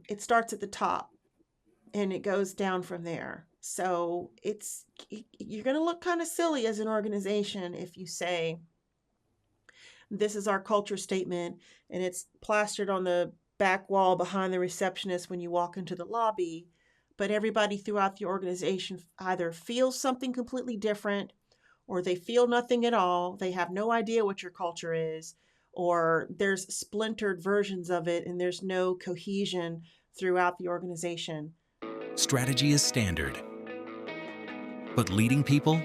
it starts at the top and it goes down from there. So you're going to look kind of silly as an organization if you say, this is our culture statement, and it's plastered on the back wall behind the receptionist when you walk into the lobby. But everybody throughout the organization either feels something completely different, or they feel nothing at all. They have no idea what your culture is, or there's splintered versions of it and there's no cohesion throughout the organization. Strategy is standard. But leading people,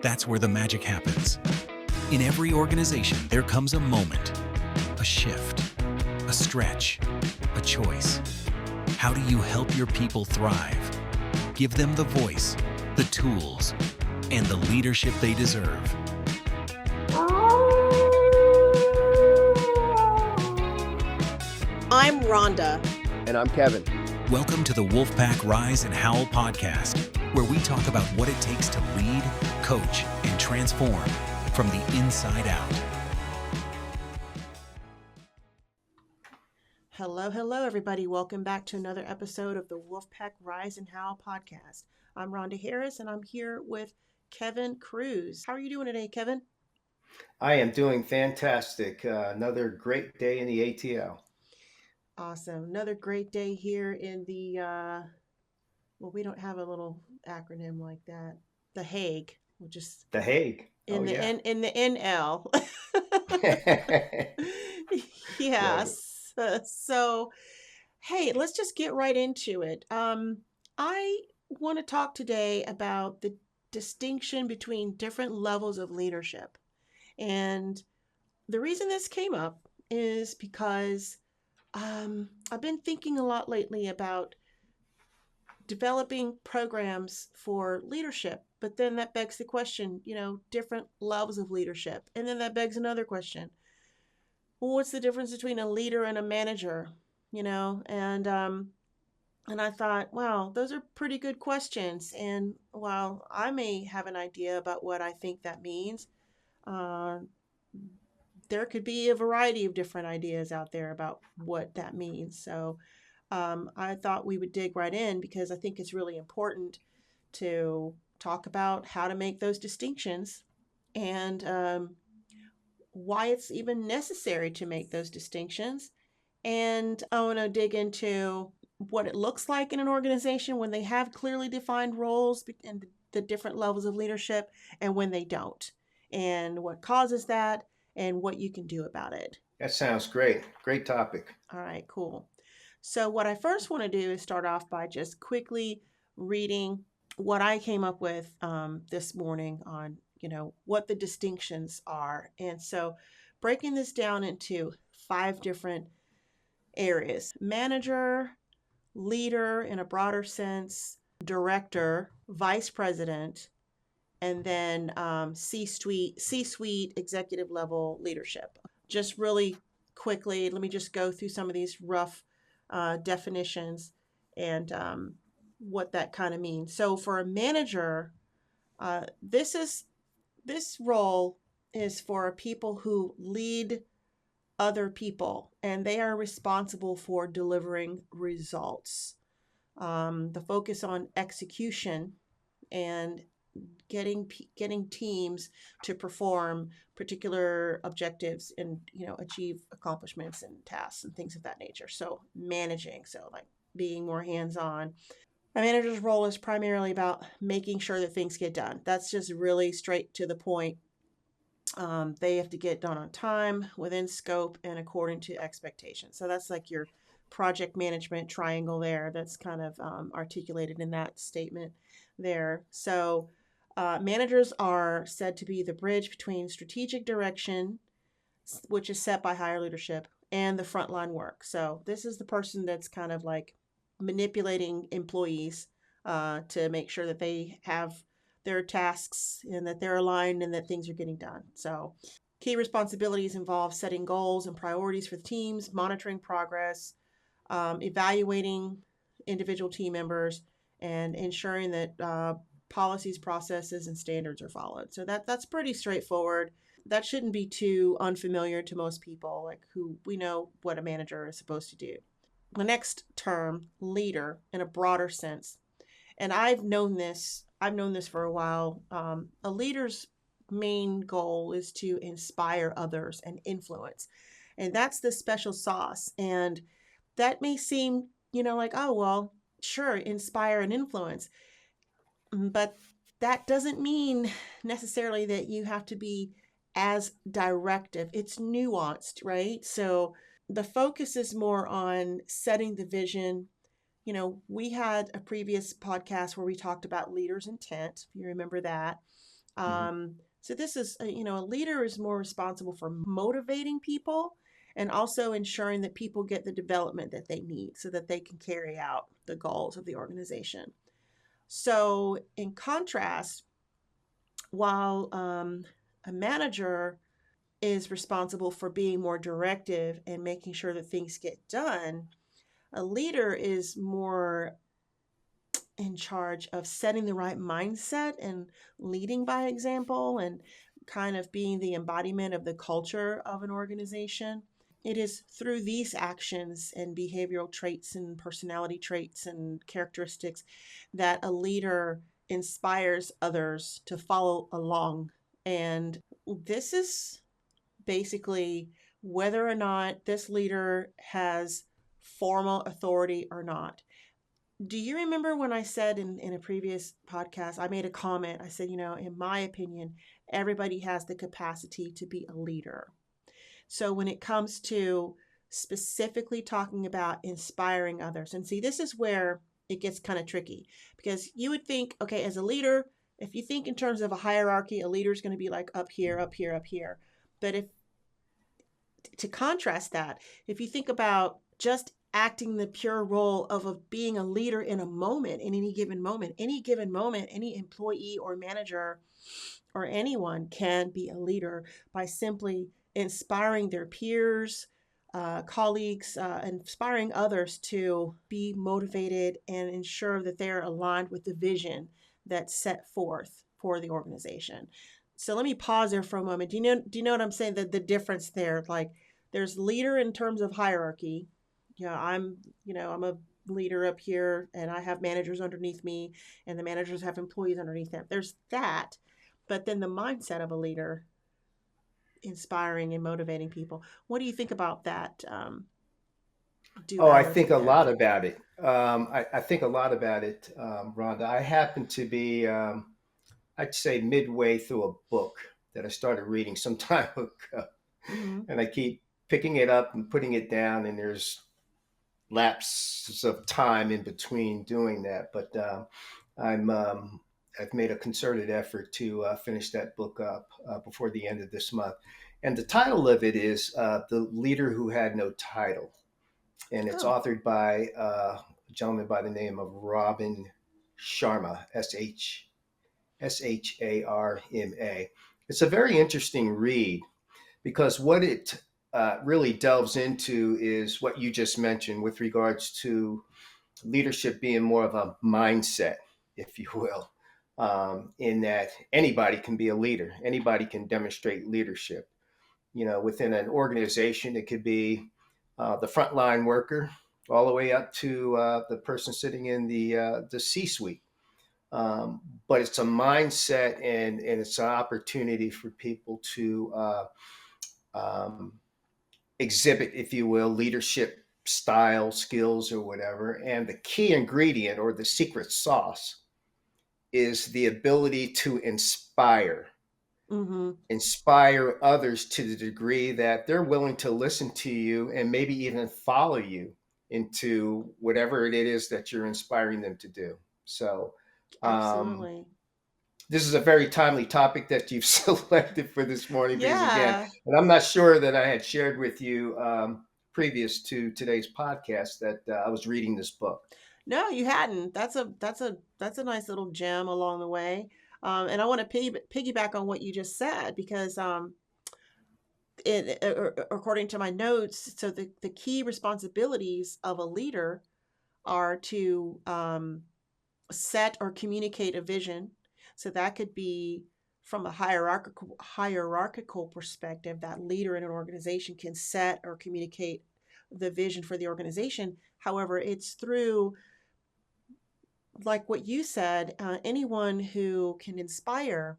that's where the magic happens. In every organization, there comes a moment, a shift, a stretch, a choice. How do you help your people thrive? Give them the voice, the tools, and the leadership they deserve. I'm Ronda. And I'm Kevin. Welcome to the Wolfpack Rise and Howl podcast, where we talk about what it takes to lead, coach, and transform from the inside out. Hello, everybody. Welcome back to another episode of the Wolfpack Rise and Howl podcast. I'm Rhonda Harris, and I'm here with Kevin Cruz. How are you doing today, Kevin? I am doing fantastic. Another great day in the ATL. Awesome. Another great day here in the, well, we don't have a little acronym like that. The Hague, which is The Hague. in the NL. Yes. So, hey, let's just get right into it. I want to talk today about the distinction between different levels of leadership. And the reason this came up is because I've been thinking a lot lately about developing programs for leadership, but then that begs the question, different levels of leadership. And then that begs another question. Well, what's the difference between a leader and a manager? And I thought, wow, those are pretty good questions. And while I may have an idea about what I think that means, there could be a variety of different ideas out there about what that means. So I thought we would dig right in because I think it's really important to talk about how to make those distinctions and why it's even necessary to make those distinctions. And I want to dig into what it looks like in an organization when they have clearly defined roles and the different levels of leadership and when they don't, and what causes that and what you can do about it. That sounds great. Great topic. All right, cool. So what I first want to do is start off by just quickly reading what I came up with this morning on, what the distinctions are. And so breaking this down into 5 different areas: manager, leader in a broader sense, director, vice president, and then C-suite, executive level leadership. Just really quickly, let me just go through some of these rough definitions and what that kind of means. So for a manager, this role is for people who lead other people, and they are responsible for delivering results. The focus on execution and getting teams to perform particular objectives and achieve accomplishments and tasks and things of that nature. So managing, so like being more hands-on. A manager's role is primarily about making sure that things get done. That's just really straight to the point. They have to get done on time, within scope, and according to expectations. So that's like your project management triangle there. That's kind of articulated in that statement there. So managers are said to be the bridge between strategic direction, which is set by higher leadership, and the frontline work. So this is the person that's kind of like manipulating employees to make sure that they have their tasks and that they're aligned and that things are getting done. So key responsibilities involve setting goals and priorities for the teams, monitoring progress, evaluating individual team members, and ensuring that policies, processes, and standards are followed. So that's pretty straightforward. That shouldn't be too unfamiliar to most people, like who we know what a manager is supposed to do. the next term, leader, in a broader sense, and I've known this for a while. A leader's main goal is to inspire others and influence, and that's the special sauce. And that may seem, like, oh well, sure, inspire and influence, but that doesn't mean necessarily that you have to be as directive. It's nuanced, right? So the focus is more on setting the vision. We had a previous podcast where we talked about leaders' intent, if you remember that. Mhm. So this is, a leader is more responsible for motivating people and also ensuring that people get the development that they need so that they can carry out the goals of the organization. So, in contrast, while a manager is responsible for being more directive and making sure that things get done, a leader is more in charge of setting the right mindset and leading by example and kind of being the embodiment of the culture of an organization. It is through these actions and behavioral traits and personality traits and characteristics that a leader inspires others to follow along. And this is basically whether or not this leader has formal authority or not. Do you remember when I said in a previous podcast, I made a comment? I said, in my opinion, everybody has the capacity to be a leader. So when it comes to specifically talking about inspiring others, and see, this is where it gets kind of tricky because you would think, okay, as a leader, if you think in terms of a hierarchy, a leader is going to be like up here, up here, up here. But if to contrast that, if you think about just acting the pure role of being a leader in a moment, in any given moment, any employee or manager or anyone can be a leader by simply inspiring their peers, colleagues, inspiring others to be motivated and ensure that they're aligned with the vision that's set forth for the organization. So let me pause there for a moment. Do you know what I'm saying? The difference there, like there's leader in terms of hierarchy. I'm a leader up here and I have managers underneath me and the managers have employees underneath them. There's that. But then the mindset of a leader, inspiring and motivating people. What do you think about that Oh, I duality think a there? lot about it. I think a lot about it, Rhonda. I happen to be, I'd say, midway through a book that I started reading some time ago, Mm-hmm. and I keep picking it up and putting it down, and there's lapses of time in between doing that. But I'm I've made a concerted effort to finish that book up before the end of this month. And the title of it is "The Leader Who Had No Title," and it's Oh. authored by a gentleman by the name of Robin Sharma, Sharma. It's a very interesting read because what it really delves into is what you just mentioned with regards to leadership being more of a mindset, if you will, in that anybody can be a leader, anybody can demonstrate leadership. Within an organization, it could be the frontline worker all the way up to the person sitting in the C-suite. But it's a mindset and it's an opportunity for people to um, exhibit, if you will, leadership style, skills, or whatever. And the key ingredient or the secret sauce is the ability to Mm-hmm. inspire others to the degree that they're willing to listen to you and maybe even follow you into whatever it is that you're inspiring them to do. So, um, Absolutely. this is a very timely topic that you've selected for this morning because, again, Yeah. and I'm not sure that I had shared with you previous to today's podcast that I was reading this book. No, you hadn't. That's a nice little gem along the way. And I want to piggyback on what you just said because according to my notes, so the key responsibilities of a leader are to set or communicate a vision. So that could be from a hierarchical perspective. That leader in an organization can set or communicate the vision for the organization. However, it's through, like what you said, anyone who can inspire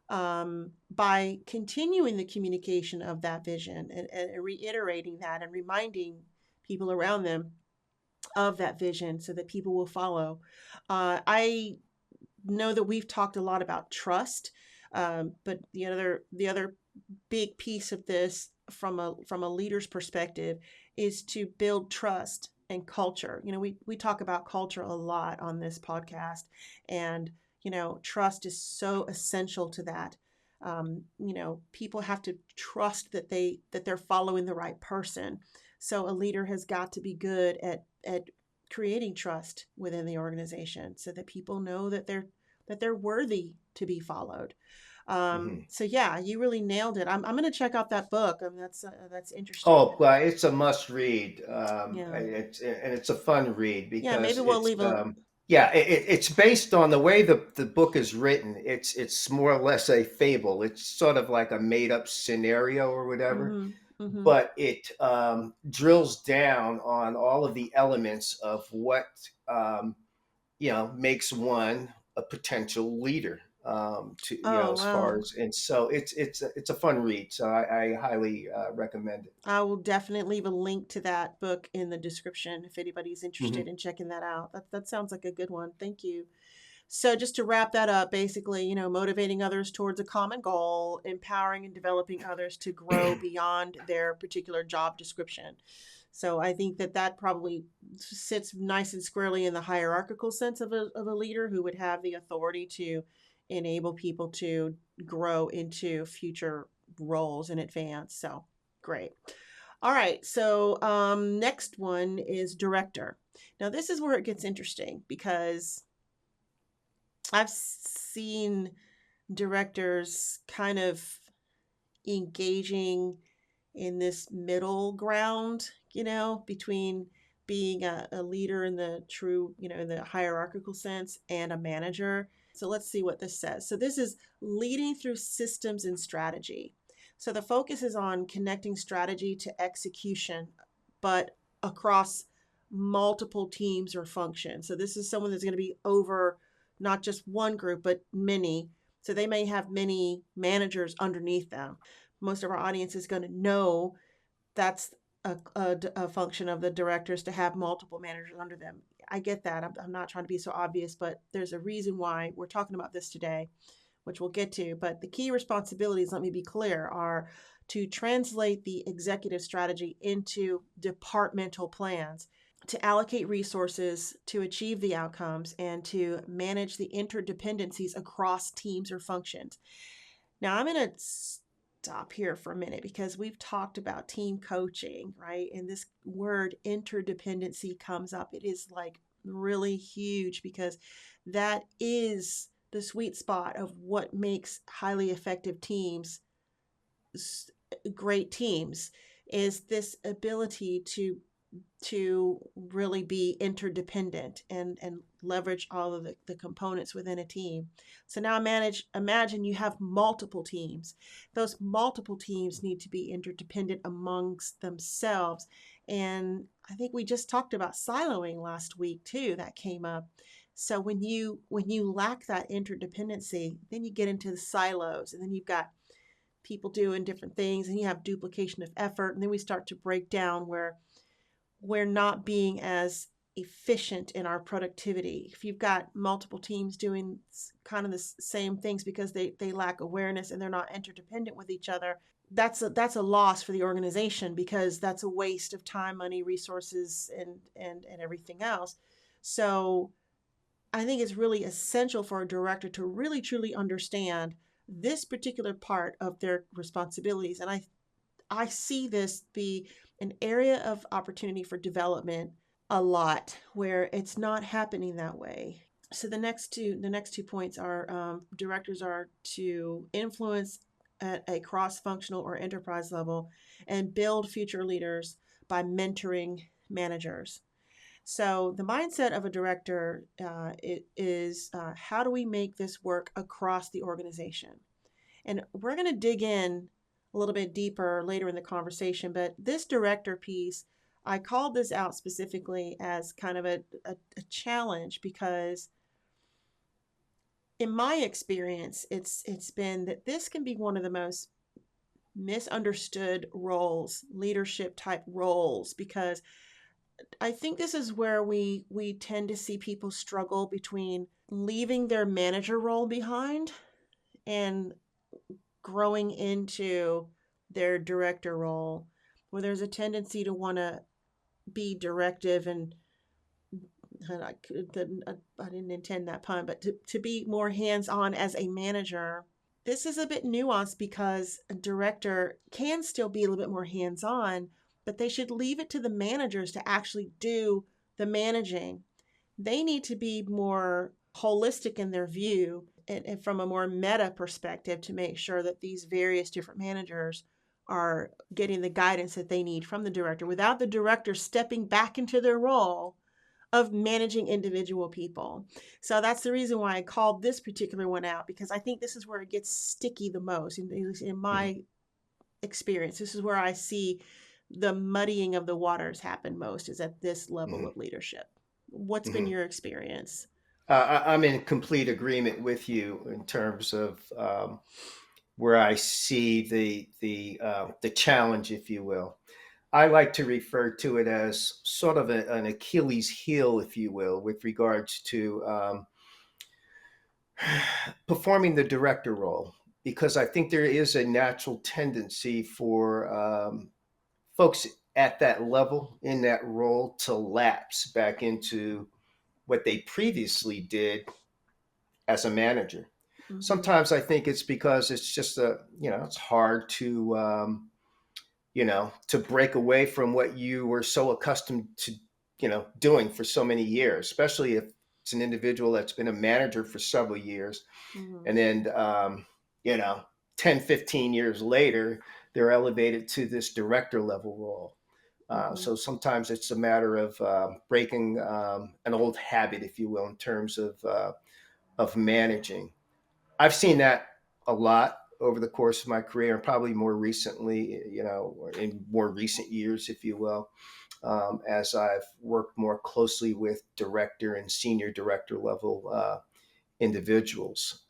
by continuing the communication of that vision and reiterating that and reminding people around them of that vision so that people will follow. I know that we've talked a lot about trust, but the other big piece of this from a leader's perspective is to build trust and culture. We talk about culture a lot on this podcast, and trust is so essential to that. People have to trust that they're following the right person. So a leader has got to be good at creating trust within the organization so that people know that they're worthy to be followed. Hmm. So yeah, you really nailed it. I'm going to check out that book. That's interesting. Oh, it's a must read. Yeah. It's a fun read Yeah, maybe because we'll leave a. yeah, it's based on the way the book is written. It's more or less a fable. It's sort of like a made up scenario or whatever, Mhm. Mhm. but it drills down on all of the elements of what makes one a potential leader, to Oh, as far wow. as, and so it's a fun read, so I highly recommend it. I will definitely leave a link to that book in the description if anybody's interested Hmm. in checking that out. That sounds like a good one. Thank you. So just to wrap that up, basically, motivating others towards a common goal, empowering and developing others to grow beyond their particular job description. So I think that probably sits nice and squarely in the hierarchical sense of a leader who would have the authority to enable people to grow into future roles in advance. So great. All right. So next one is director. Now this is where it gets interesting because I've seen directors kind of engaging in this middle ground, between being a leader in the true, in the hierarchical sense and a manager. So let's see what this says. So this is leading through systems and strategy. So the focus is on connecting strategy to execution, but across multiple teams or functions. So this is someone that's going to be over not just one group, but many. So they may have many managers underneath them. Most of our audience is going to know that's a function of the directors to have multiple managers under them. I get that. I'm not trying to be so obvious, but there's a reason why we're talking about this today, which we'll get to. But the key responsibilities, let me be clear, are to translate the executive strategy into departmental plans, to allocate resources to achieve the outcomes, and to manage the interdependencies across teams or functions. Now, I'm going to stop here for a minute because we've talked about team coaching, right? And this word interdependency comes up. It is like really huge because that is the sweet spot of what makes highly effective teams great teams, is this ability to really be interdependent and leverage all of the components within a team. So now imagine you have multiple teams. Those multiple teams need to be interdependent amongst themselves. And I think we just talked about siloing last week too. That came up. So when you lack that interdependency, then you get into the silos, and then you've got people doing different things, and you have duplication of effort, and then we start to break down where we're not being as efficient in our productivity. If you've got multiple teams doing kind of the same things because they lack awareness and they're not interdependent with each other, that's a loss for the organization because that's a waste of time, money, resources, and everything else. So I think it's really essential for a director to really truly understand this particular part of their responsibilities. And I see this be an area of opportunity for development a lot where it's not happening that way. So the next two points are directors are to influence at a cross-functional or enterprise level and build future leaders by mentoring managers. So the mindset of a director is how do we make this work across the organization? And we're going to dig in a little bit deeper later in the conversation, but this director piece I called this out specifically as kind of a challenge because in my experience, it's been that this can be one of the most misunderstood roles, leadership type roles, because I think this is where we tend to see people struggle between leaving their manager role behind and growing into their director role, where there's a tendency to want to be directive and I didn't intend that pun, but to be more hands on as a manager. This is a bit nuanced because a director can still be a little bit more hands on, but they should leave it to the managers to actually do the managing. They need to be more holistic in their view and from a more meta perspective to make sure that these various different managers are getting the guidance that they need from the director without the director stepping back into their role of managing individual people. So that's the reason why I called this particular one out, because I think this is where it gets sticky the most. In Mhm. my experience, this is where I see the muddying of the waters happen most, is at this level Mhm. of leadership. What's been Mhm. your experience? I'm in complete agreement with you in terms of where I see the challenge, if you will. I like to refer to it as sort of an Achilles heel, if you will, with regards to performing the director role, because I think there is a natural tendency for folks at that level in that role to lapse back into what they previously did as a manager. Mm-hmm. Sometimes I think it's because it's just it's hard to break away from what you were so accustomed to, doing for so many years, especially if it's an individual that's been a manager for several years. Mm-hmm. And then, you know, 10, 15 years later, they're elevated to this director level role. Mm-hmm. So sometimes it's a matter of breaking an old habit, if you will, in terms of managing. I've seen that a lot over the course of my career, and probably more recently, in more recent years, if you will, as I've worked more closely with director and senior director level individuals.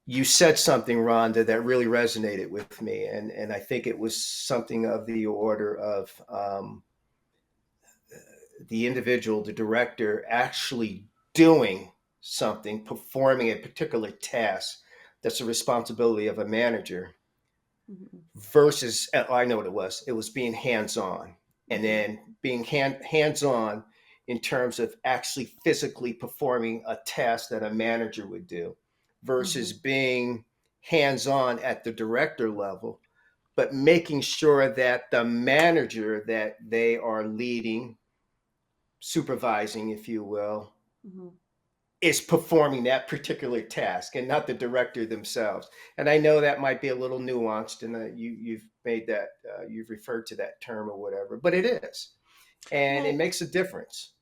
You said something, Rhonda, that really resonated with me, and I think it was something of the order of the individual, the director, actually doing something, performing a particular task that's a responsibility of a manager Mm-hmm. versus, I know what it was. It was being hands on, and Mm-hmm. then being hands on in terms of actually physically performing a task that a manager would do Mm-hmm. versus being hands on at the director level, but making sure that the manager that they are leading, supervising, if you will, Mm-hmm. is performing that particular task and not the director themselves. And I know that might be a little nuanced, and you've made that you've referred to that term or whatever, but it is, and it Well, makes a difference.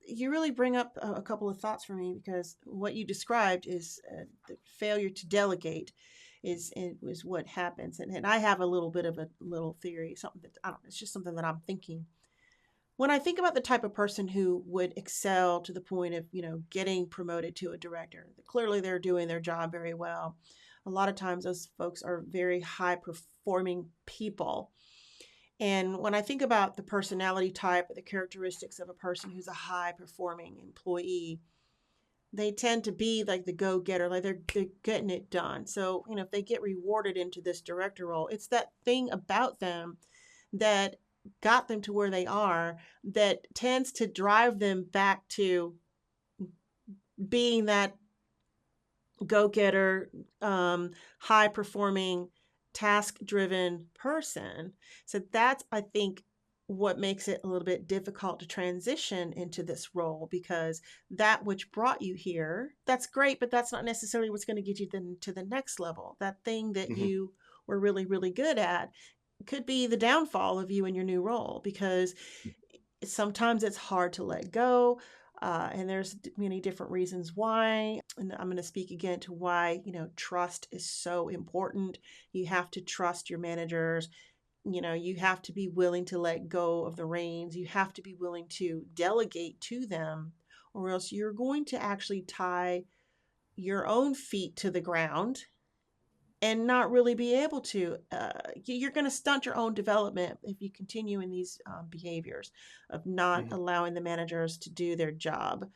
you really bring up a couple of thoughts for me, because what you described is the failure to delegate is what happens, and I have a little bit of a little theory, something that I don't. It's just something that I'm thinking. When I think about the type of person who would excel to the point of getting promoted to a director, clearly they're doing their job very well. A lot of times those folks are very high performing people. And when I think about the personality type or the characteristics of a person who's a high performing employee, they tend to be like the go getter, like they're getting it done. So, if they get rewarded into this director role, it's that thing about them that got them to where they are that tends to drive them back to being that go getter, high performing, task driven person. So that's, I think, what makes it a little bit difficult to transition into this role, because that which brought you here, that's great, but that's not necessarily what's going to get you then to the next level. That thing that Hmm. you were really, really good at could be the downfall of you in your new role, because sometimes it's hard to let go. And there's many different reasons why. And I'm going to speak again to why, trust is so important. You have to trust your managers. You have to be willing to let go of the reins. You have to be willing to delegate to them, or else you're going to actually tie your own feet to the ground and not really be able to. You're going to stunt your own development if you continue in these behaviors of not Mhm. allowing the managers to do their job.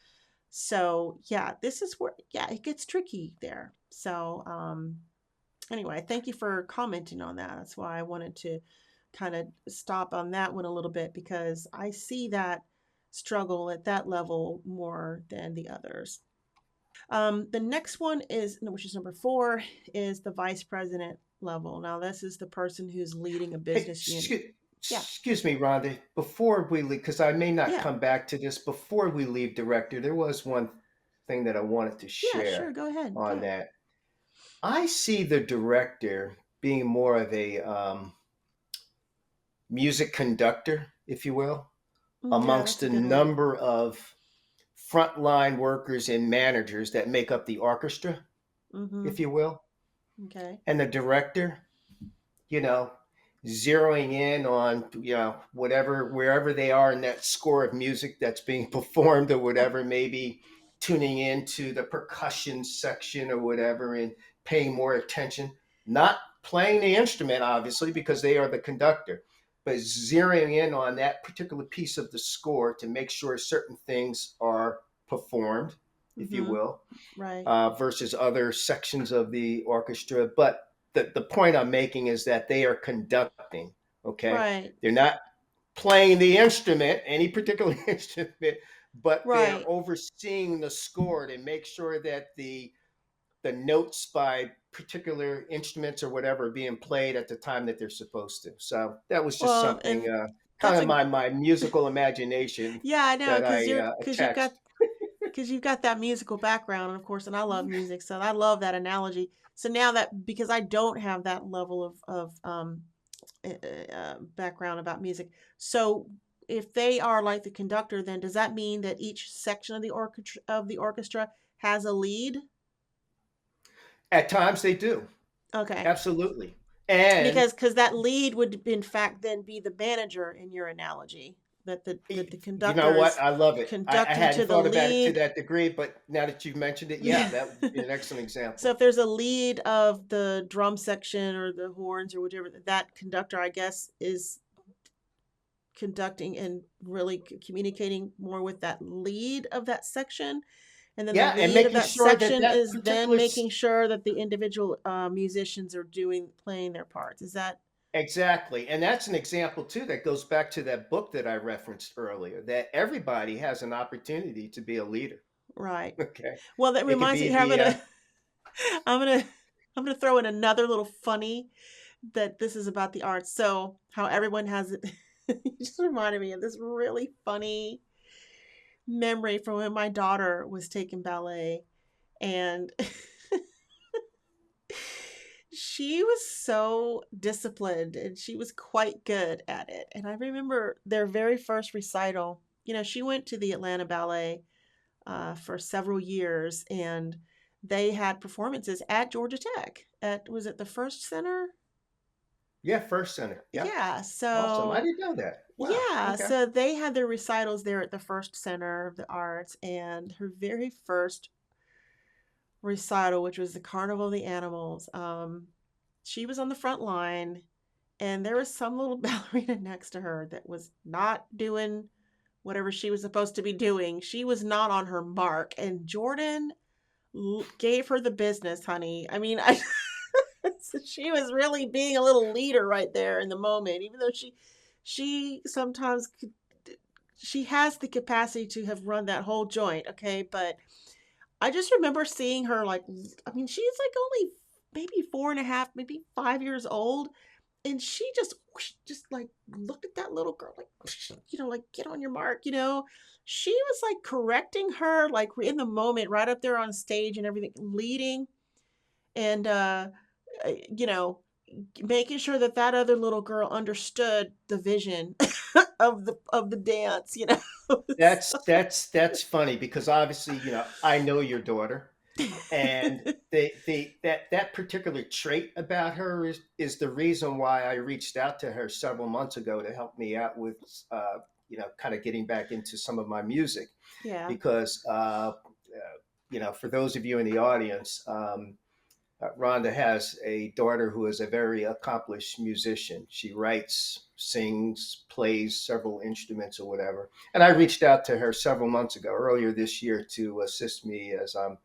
So, yeah, this is where, yeah, it gets tricky there. So, anyway, thank you for commenting on that. That's why I wanted to kind of stop on that one a little bit because I see that struggle at that level more than the others. The next one is, which is number four, is the vice president level. Now, this is the person who's leading a Hey, business unit. Yeah, excuse me, Rhonda. Before we leave, because I may not yeah, come back to this, before we leave director, there was one thing that I wanted to yeah, sure. share Go ahead. on Yeah. that. I see the director being more of a music conductor, if you will, Yeah, amongst that's a a good one. number of frontline workers and managers that make up the orchestra, Mm-hmm. if you will. Okay. And the director, you know, zeroing in on, whatever, wherever they are in that score of music that's being performed or whatever, maybe tuning into the percussion section or whatever and paying more attention, not playing the instrument, obviously, because they are the conductor, but zeroing in on that particular piece of the score to make sure certain things are performed, if you Mm-hmm. will, Right. versus other sections of the orchestra. But the point I'm making is that they are conducting, okay? Right. They're not playing the instrument, any particular instrument, but they're Right. overseeing the score to make sure that the notes by particular instruments or whatever are being played at the time that they're supposed to. So that was just Well, something, and kind that's of a my musical imagination yeah, I know that because I you've got attached. that musical background, and of course, and I love music, so I love that analogy. So now that because I don't have that level of background about music, so if they are like the conductor, then does that mean that each section of the orchestra has a lead? At times they do, Okay, absolutely. And because that lead would in fact then be the manager in your analogy. That the you know conductor what? is I love it. I conducting to hadn't the thought about it to lead. that degree, but now that you've mentioned it, yeah, that would be an excellent So example. if there's a lead of the drum section or the horns or whatever, that conductor, I guess, is conducting and really communicating more with that lead of that section. And then the Yeah, and lead of making that sure that section that is then particular making sure that the individual musicians are playing their parts. Is that exactly, and that's an example too that goes back to that book that I referenced earlier. That everybody has an opportunity to be a leader. right? Okay, Well, that it could reminds me be here. the I'm gonna, I'm gonna throw in another little funny that this is about the arts. So how everyone has it. You just reminded me of this really funny memory from when my daughter was taking ballet, and she was so disciplined and she was quite good at it. And I remember their very first recital. She went to the Atlanta Ballet for several years, and they had performances at Georgia Tech. At was it the First Center? yeah, First Center. Yeah, Yeah. awesome. I So didn't know that. Wow. yeah, Okay. so they had their recitals there at the First Center of the Arts, and her very first recital, which was the Carnival of the Animals, she was on the front line, and there was some little ballerina next to her that was not doing whatever she was supposed to be doing. She was not on her mark, and Jordan gave her the business, honey. I mean, she was really being a little leader right there in the moment, even though she sometimes she has the capacity to have run that whole joint, okay? But I just remember seeing her like, I mean, she's like only maybe 4.5, maybe 5 years old, and she just like looked at that little girl like, like get on your mark. She was like correcting her like in the moment, right up there on stage and everything, leading and you know making sure that that other little girl understood the vision of the dance. That's funny because obviously, I know your daughter, And that particular trait about her is the reason why I reached out to her several months ago to help me out with kind of getting back into some of my music, Yeah. because for those of you in the audience, Rhonda has a daughter who is a very accomplished musician. She writes, sings, plays several instruments or whatever. And I reached out to her several months ago, earlier this year, to assist me as I'm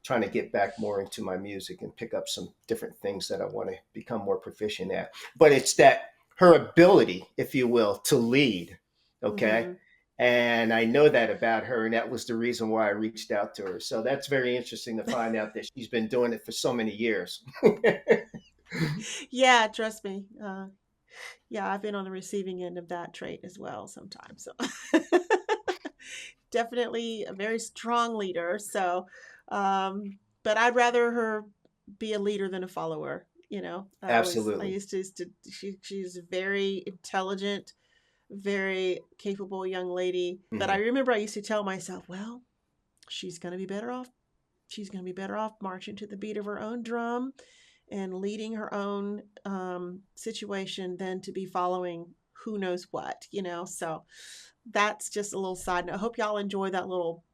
trying to get back more into my music and pick up some different things that I want to become more proficient at. But it's that her ability, if you will, to lead. Okay. Hmm. And I know that about her, and that was the reason why I reached out to her. So that's very interesting to find out that she's been doing it for so many years. Yeah, trust me. Yeah, I've been on the receiving end of that trait as well sometimes. So definitely a very strong leader. So, but I'd rather her be a leader than a follower. I Absolutely. used to she's very intelligent, very capable young lady. But I Hmm. remember I used to tell myself, well, she's going to be better off. She's going to be better off marching to the beat of her own drum and leading her own situation than to be following who knows what. So that's just a little side note. I hope y'all enjoy that little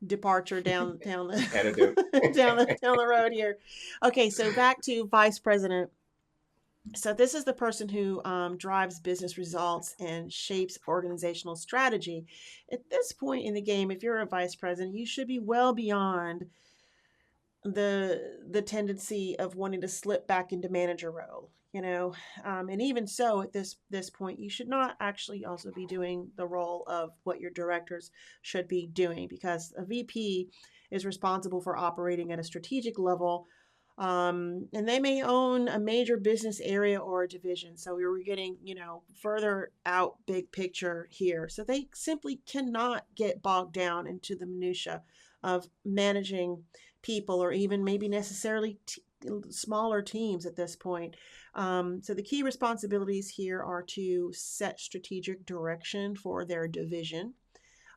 departure down the Antidote. down the road here. Okay, so back to vice president. So this is the person who drives business results and shapes organizational strategy. At this point in the game, if you're a vice president, you should be well beyond the tendency of wanting to slip back into manager role. And even so, at this point, you should not actually also be doing the role of what your directors should be doing, because a VP is responsible for operating at a strategic level, and they may own a major business area or a division. So we were getting, further out big picture here. So they simply cannot get bogged down into the minutia of managing people, or even maybe necessarily smaller teams at this point. So the key responsibilities here are to set strategic direction for their division,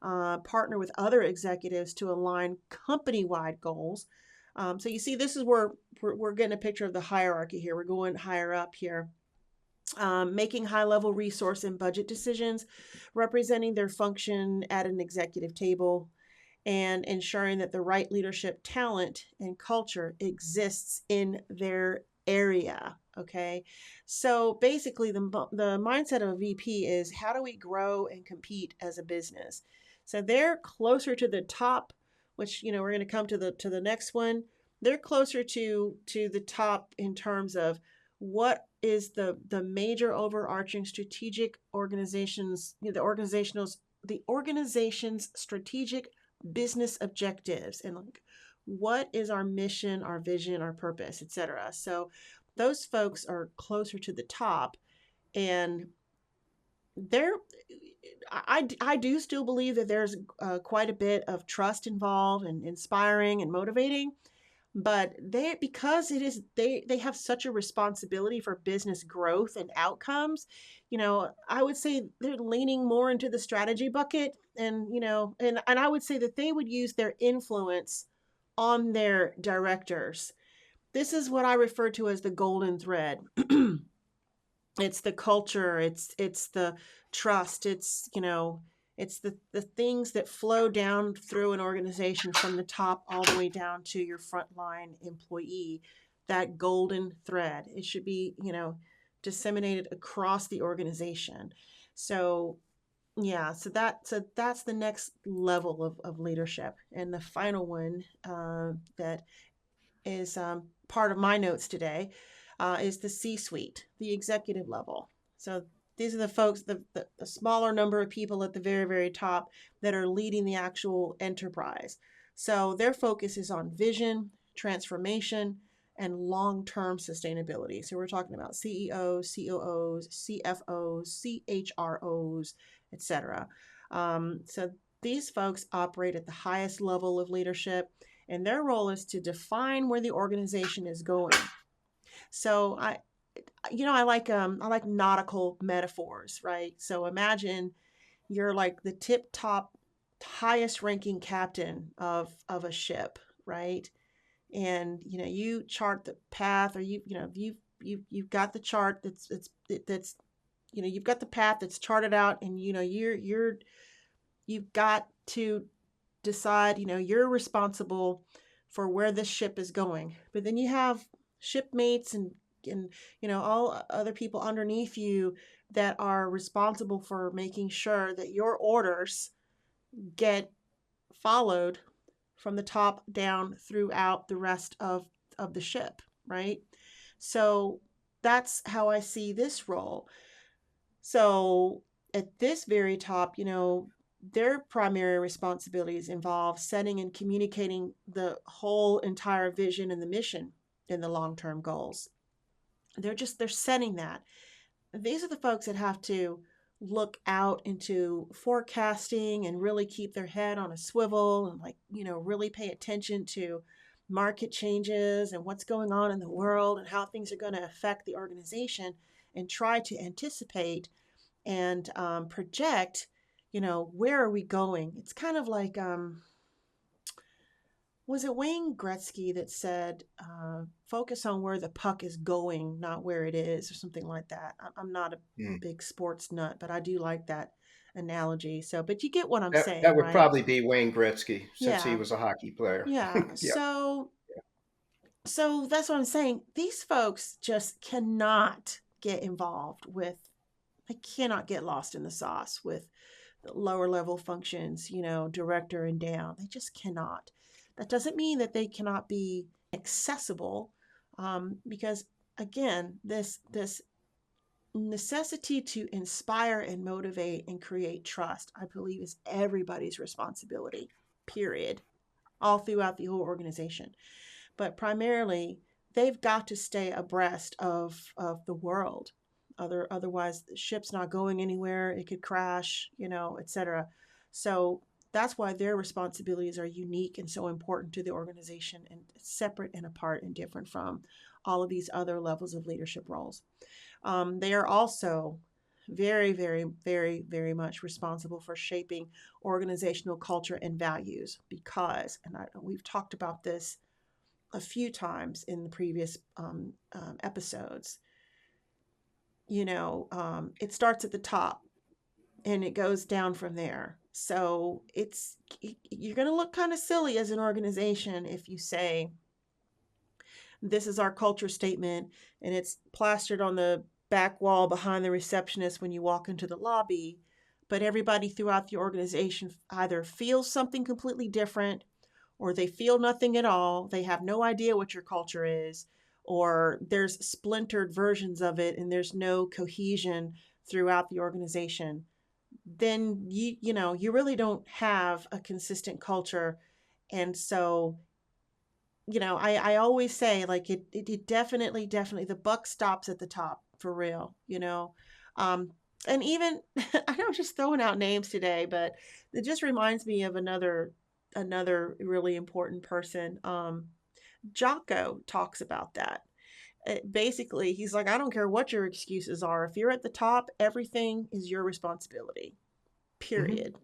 partner with other executives to align company wide goals. So you see, this is where we're getting a picture of the hierarchy here. We're going higher up here. Making high level resource and budget decisions, representing their function at an executive table, and ensuring that the right leadership talent and culture exists in their area. Okay. So basically, the mindset of a VP is, how do we grow and compete as a business? So they're closer to the top, which, we're going to come to the next one. They're closer to the top in terms of what is the major overarching strategic organizations, the organization's strategic business objectives, and like, what is our mission, our vision, our purpose, etc. So those folks are closer to the top, and they're I do still believe that there's quite a bit of trust involved and inspiring and motivating, but because they have such a responsibility for business growth and outcomes. I would say they're leaning more into the strategy bucket, and I would say that they would use their influence on their directors. This is what I refer to as the golden thread. It's the culture, it's the trust, it's the things that flow down through an organization from the top all the way down to your frontline employee. That golden thread, it should be, disseminated across the organization. So yeah, so that's the next level of leadership. And the final one, that is part of my notes today, is the C-suite, the executive level. So these are the folks, the smaller number of people at the very, very top that are leading the actual enterprise. So their focus is on vision, transformation, and long-term sustainability. So we're talking about CEOs, COOs, CFOs, CHROs, etc. So these folks operate at the highest level of leadership, and their role is to define where the organization is going. So I like nautical metaphors, right? So imagine you're like the tip top highest ranking captain of a ship, right? and you chart the path, or you've got the chart that's you've got the path that's charted out, and you've got to decide, you're responsible for where this ship is going. But then you have shipmates and all other people underneath you that are responsible for making sure that your orders get followed from the top down throughout the rest of the ship, right? So that's how I see this role. So at this very top, their primary responsibilities involve setting and communicating the whole entire vision and the mission and the long-term goals. They're setting that. These are the folks that have to look out into forecasting and really keep their head on a swivel, and really pay attention to market changes and what's going on in the world and how things are going to affect the organization, and try to anticipate and project, where are we going. It's kind of like, was it Wayne Gretzky that said, focus on where the puck is going, not where it is, or something like that. I'm not a Mm. big sports nut, but I do like that analogy. So, but you get what I'm That saying, would right? probably be Wayne Gretzky, since he Yeah. was a hockey player. Yeah. Yeah. So that's what I'm saying. These folks just cannot get involved with, they cannot get lost in the sauce with the lower level functions, director and down. They just cannot. That doesn't mean that they cannot be accessible, because again, this necessity to inspire and motivate and create trust, I believe, is everybody's responsibility. Period. All throughout the whole organization, but primarily they've got to stay abreast of the world. Otherwise, the ship's not going anywhere. It could crash, etc. So that's why their responsibilities are unique and so important to the organization, and separate and apart and different from all of these other levels of leadership roles. They are also very, very, very, very much responsible for shaping organizational culture and values, because, and we've talked about this a few times in the previous episodes. It starts at the top and it goes down from there. So you're going to look kind of silly as an organization if you say, this is our culture statement, and it's plastered on the back wall behind the receptionist when you walk into the lobby, but everybody throughout the organization either feels something completely different, or they feel nothing at all. They have no idea what your culture is, or there's splintered versions of it and there's no cohesion throughout the organization. Then you really don't have a consistent culture. And so, I always say, like, it definitely, definitely, the buck stops at the top, for real, and even, I know I'm just throwing out names today, but it just reminds me of another really important person. Jocko talks about that. Basically, he's like, I don't care what your excuses are. If you're at the top, everything is your responsibility. Hmm. Period.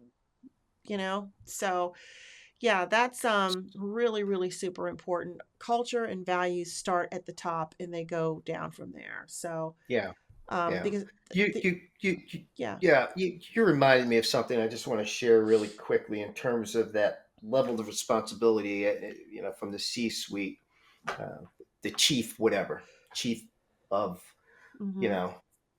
So yeah, that's really, really super important. Culture and values start at the top and they go down from there. So Yeah. Yeah. because You, the you, you, yeah. yeah, you reminded me of something I just want to share really quickly in terms of that level of responsibility, from the C-suite, uh, the chief, whatever, chief of, you Mhm. know,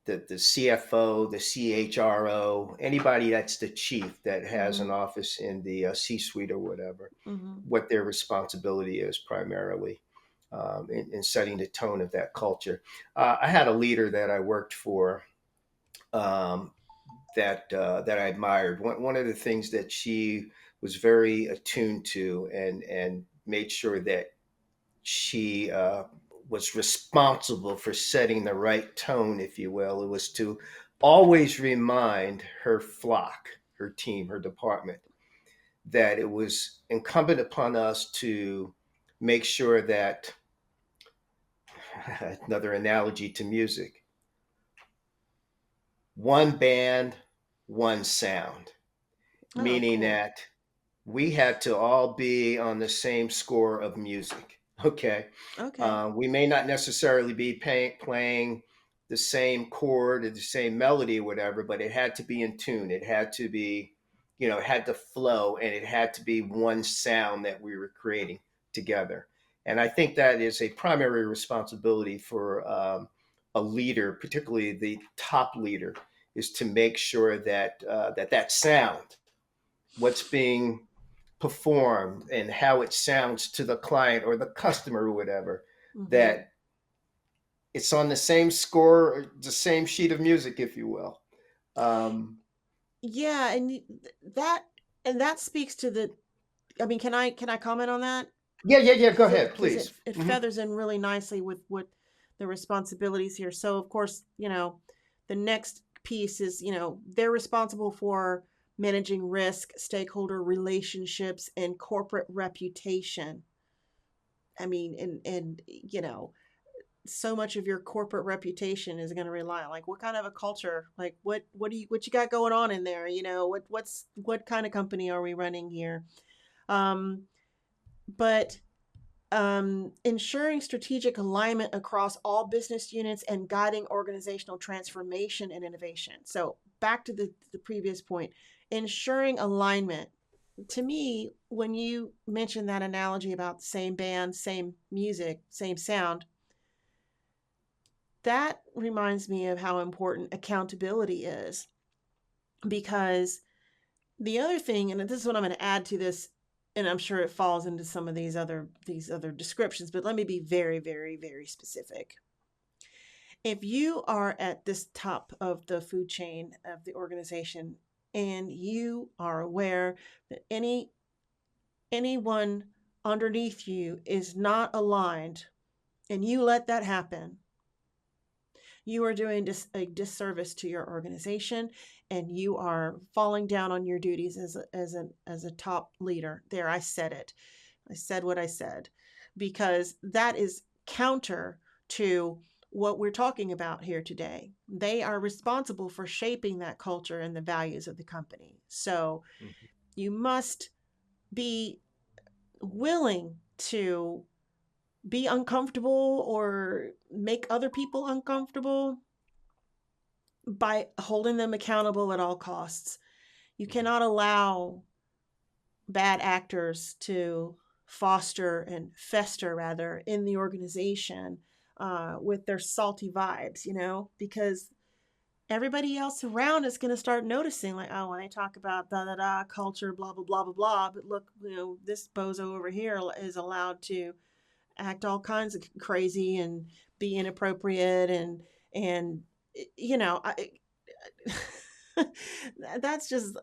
the CFO, the CHRO, anybody that's the chief that has an Mhm. office in the C-suite or whatever, Mhm. what their responsibility is primarily, in setting the tone of that culture. I had a leader that I worked for, um, that I admired. One of the things that she was very attuned to, and made sure that she was responsible for setting the right tone, if you will. It was to always remind her flock, her team, her department, that it was incumbent upon us to make sure that, another analogy to music, one band, one sound, Oh, meaning cool. that we had to all be on the same score of music. Okay. Okay. We may not necessarily be playing the same chord or the same melody or whatever, but it had to be in tune. It had to be, it had to flow, and it had to be one sound that we were creating together. And I think that is a primary responsibility for a leader, particularly the top leader, is to make sure that that sound, what's being performed and how it sounds to the client or the customer or whatever, Mm-hmm. that it's on the same score, or the same sheet of music, if you will. Um, Yeah, that and that speaks to the. I mean, can I comment on that? yeah, yeah, yeah. Go Because ahead, it please. Hmm. feathers in really nicely with what the responsibilities here. So of course, the next piece is, they're responsible for managing risk, stakeholder relationships, and corporate reputation. I mean, and so much of your corporate reputation is going to rely on, like, what kind of a culture, like what you got going on in there, what kind of company are we running here. um but ensuring strategic alignment across all business units and guiding organizational transformation and innovation. So back to the previous point, ensuring alignment. To me, when you mentioned that analogy about same band, same music, same sound, that reminds me of how important accountability is. Because the other thing, and this is what I'm going to add to this, and I'm sure it falls into some of these other descriptions, but let me be very, very, very specific. If you are at this top of the food chain of the organization and you are aware that anyone underneath you is not aligned, and you let that happen, you are doing a disservice to your organization, and you are falling down on your duties as a top leader. There, I said it. I said what I said, because that is counter to what we're talking about here today. They are responsible for shaping that culture and the values of the company. So you must be willing to be uncomfortable or make other people uncomfortable by holding them accountable at all costs. You cannot allow bad actors to foster and fester, rather, in the organization with their salty vibes, because everybody else around is going to start noticing, like, oh, when they talk about da da da culture, blah blah blah blah blah, but look, this bozo over here is allowed to act all kinds of crazy and be inappropriate, and I, that's just,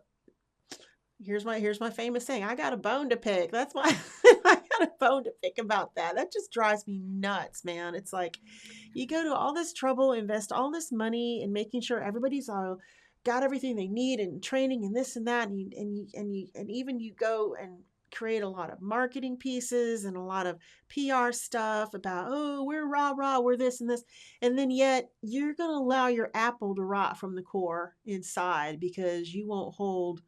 here's my famous saying, I got a bone to pick. That's why I got a bone to pick about that. That just drives me nuts, man. It's like, you go to all this trouble, invest all this money in making sure everybody's all got everything they need, and training and this and that, and even you go and create a lot of marketing pieces and a lot of PR stuff about, oh, we're rah rah, we're this and this, and then yet you're going to allow your apple to rot from the core inside because you won't hold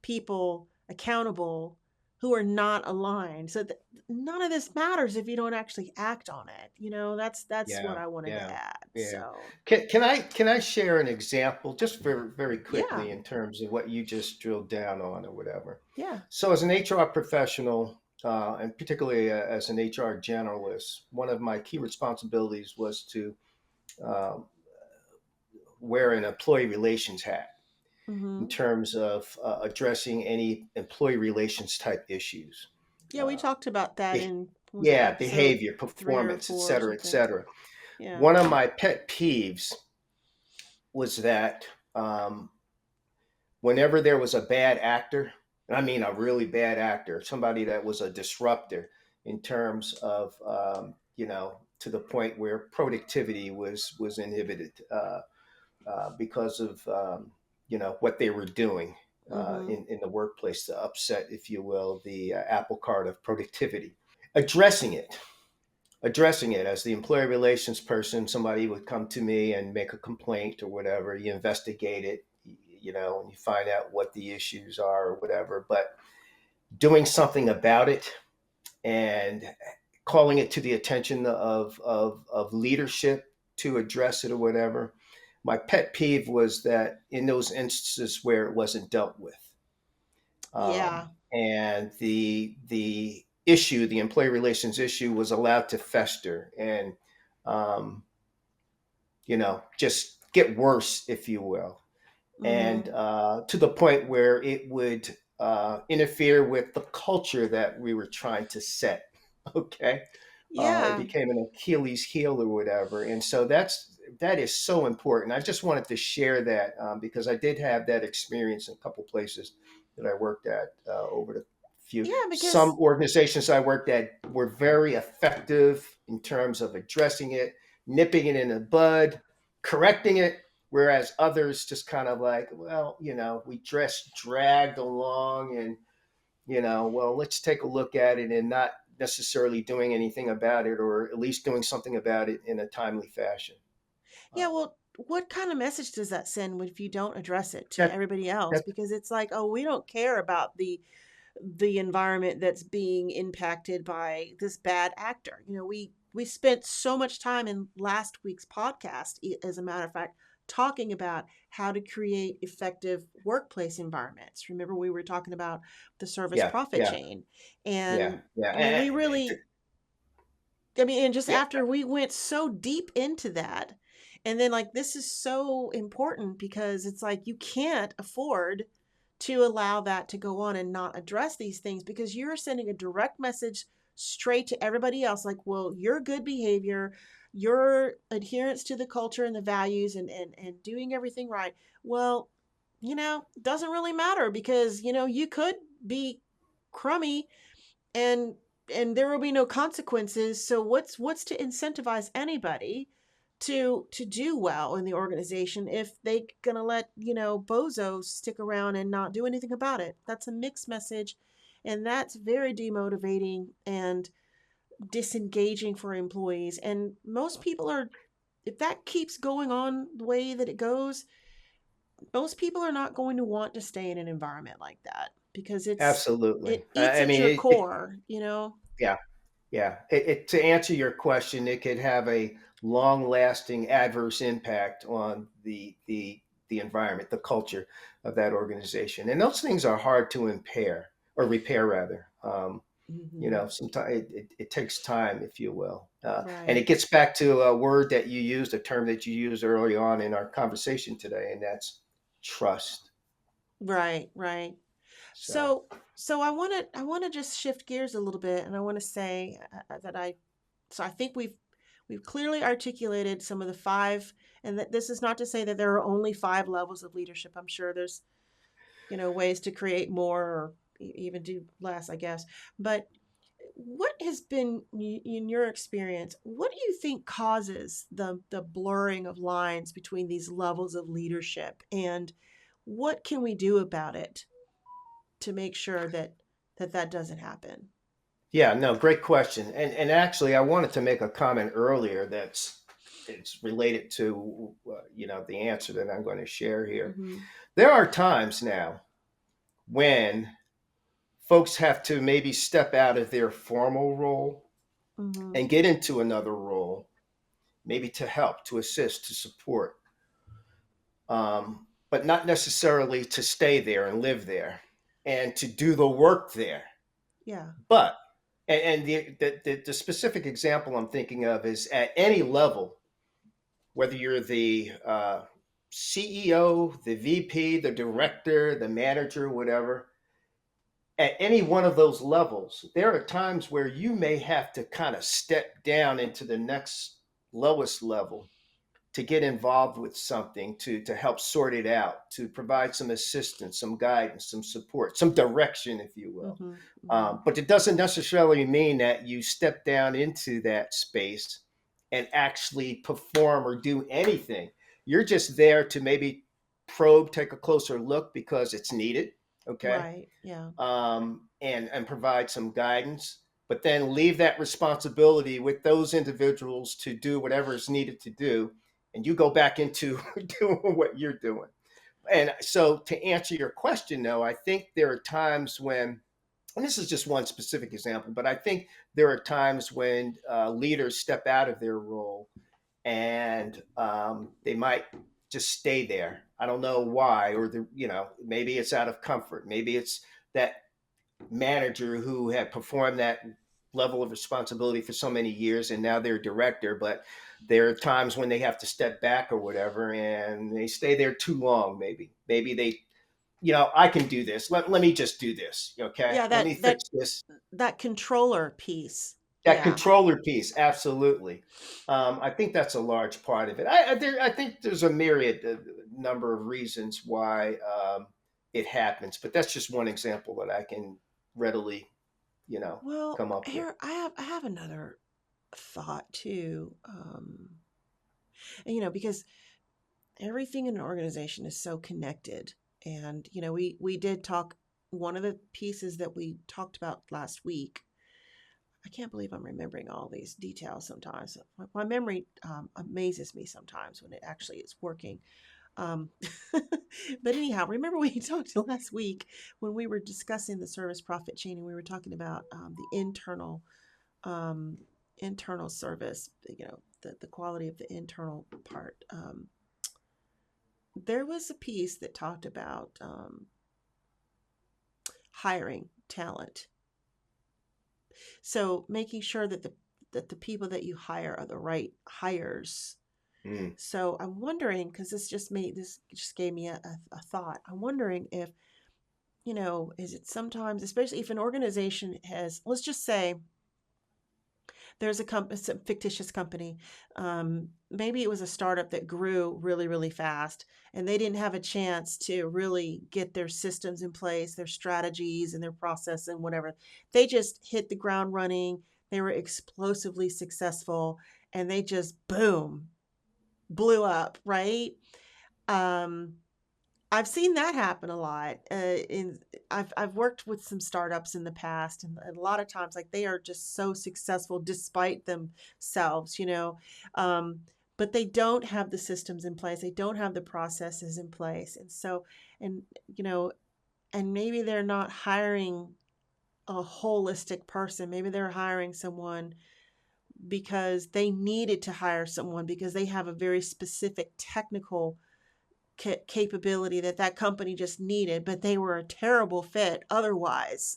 people accountable who are not aligned. So none of this matters if you don't actually act on it. That's what Yeah, I wanted to yeah, add. yeah. So Can I share an example just very very yeah, quickly in terms of what you just drilled down on or whatever? yeah. So, as an HR professional, and particularly as an HR generalist, one of my key responsibilities was to um, wear an employee relations hat in Mm-hmm. terms of addressing any employee relations type issues. Yeah, we Uh, talked about that be- in, what was it, yeah, episode behavior, 3 or 4 performance, et or cetera, et something? cetera. Yeah. One of my pet peeves was that whenever there was a bad actor, I mean a really bad actor, somebody that was a disruptor in terms of to the point where productivity was inhibited because of what they were doing Mm-hmm. in the workplace to upset, if you will, the apple cart of productivity. Addressing it, addressing it as the employee relations person, somebody would come to me and make a complaint or whatever. You investigate it, and you find out what the issues are or whatever. But doing something about it and calling it to the attention of leadership to address it or whatever. My pet peeve was that in those instances where it wasn't dealt with, Yeah. and the issue, the employee relations issue, was allowed to fester and um, just get worse, if you will, and Hmm. to the point where it would interfere with the culture that we were trying to set. Okay, it Yeah. became an Achilles heel or whatever, and so that is so important. I just wanted to share that because I did have that experience in a couple places that I worked at over the few. Yeah, Some because organizations I worked at were very effective in terms of addressing it, nipping it in the bud, correcting it, whereas others just kind of like, well, we just dragged along and, well, let's take a look at it and not necessarily doing anything about it, or at least doing something about it in a timely fashion. yeah, Um, well, what kind of message does that send if you don't address it to that everybody else? that Because it's like, oh, we don't care about the environment that's being impacted by this bad actor. We spent so much time in last week's podcast, as a matter of fact, talking about how to create effective workplace environments. Remember, we were talking about the service yeah, profit yeah, chain. yeah, And yeah, I mean, we really, and just yeah, after we went so deep into that, and then like this is so important because it's like you can't afford to allow that to go on and not address these things, because you're sending a direct message straight to everybody else like, well, your good behavior, your adherence to the culture and the values, and doing everything right, well, doesn't really matter, because you could be crummy, and there will be no consequences. So what's to incentivize anybody to do well in the organization if they gonna let bozos stick around and not do anything about it? That's a mixed message, and that's very demotivating and disengaging for employees. And most people are, if that keeps going on the way that it goes, most people are not going to want to stay in an environment like that, because absolutely. it eats I at mean, your core. yeah, yeah. To answer your question, it could have a long-lasting adverse impact on the environment, the culture of that organization, and those things are hard to impair or repair, rather. Hmm. Sometimes it takes time, if you will, and Right. it gets back to a word that you used, a term that you used early on in our conversation today, and that's trust. Right. Right. So, So I want to just shift gears a little bit, and I want to say that I think we've clearly articulated some of the five, and that this is not to say that there are only five levels of leadership. I'm sure there's ways to create more, or even do less, I guess. But what has been, in your experience, what do you think causes the blurring of lines between these levels of leadership, and what can we do about it to make sure that doesn't happen? yeah, no, great question. And actually, I wanted to make a comment earlier that's it's related to the answer that I'm going to share here. Hmm. There are times now when folks have to maybe step out of their formal role Hmm. and get into another role, maybe to help, to assist, to support, but not necessarily to stay there and live there and to do the work there. Yeah. But and the specific example I'm thinking of is at any level, whether you're the CEO, the VP, the director, the manager, whatever, at any one of those levels, there are times where you may have to kind of step down into the next lowest level to get involved with something, to help sort it out, to provide some assistance, some guidance, some support, some direction, if you will. Hmm. Hmm. But it doesn't necessarily mean that you step down into that space and actually perform or do anything. You're just there to maybe probe, take a closer look because it's needed. Okay. Right. Yeah. And provide some guidance, but then leave that responsibility with those individuals to do whatever is needed to do, and you go back into doing what you're doing. And so, to answer your question, though, I think there are times when and this is just one specific example, but I think there are times when leaders step out of their role and they might just stay there. I don't know why, or maybe it's out of comfort. Maybe it's that manager who had performed that level of responsibility for so many years and now they're a director, but there are times when they have to step back or whatever and they stay there too long. Maybe they, I can do this. Let me just do this. Okay. Yeah, Let that me that fix this. that controller piece. That Yeah. controller piece, absolutely. I think that's a large part of it. I think there's a myriad number of reasons why it happens, but that's just one example that I can readily, Well, come up with. here I have another thought too. And, because everything in an organization is so connected, and we did talk. One of the pieces that we talked about last week, I can't believe I'm remembering all these details sometimes. My memory amazes me sometimes when it actually is working. Um, but anyhow, remember we talked last week when we were discussing the service profit chain, and we were talking about the um, internal service, the quality of the internal part. There was a piece that talked about hiring talent. So making sure that the people that you hire are the right hires. Mm. So I'm wondering, because this just gave me a thought. I'm wondering if, is it sometimes, especially if an organization has, let's just say there's a fictitious company. Maybe it was a startup that grew really, really fast, and they didn't have a chance to really get their systems in place, their strategies, and their process and whatever. They just hit the ground running. They were explosively successful, and they just boom blew up, right? Um, I've seen that happen a lot. I've worked with some startups in the past, and a lot of times, like they are just so successful despite themselves, um, but they don't have the systems in place. They don't have the processes in place, and so, and you know, and maybe they're not hiring a holistic person. Maybe they're hiring someone because they needed to hire someone because they have a very specific technical capability that company just needed, but they were a terrible fit otherwise,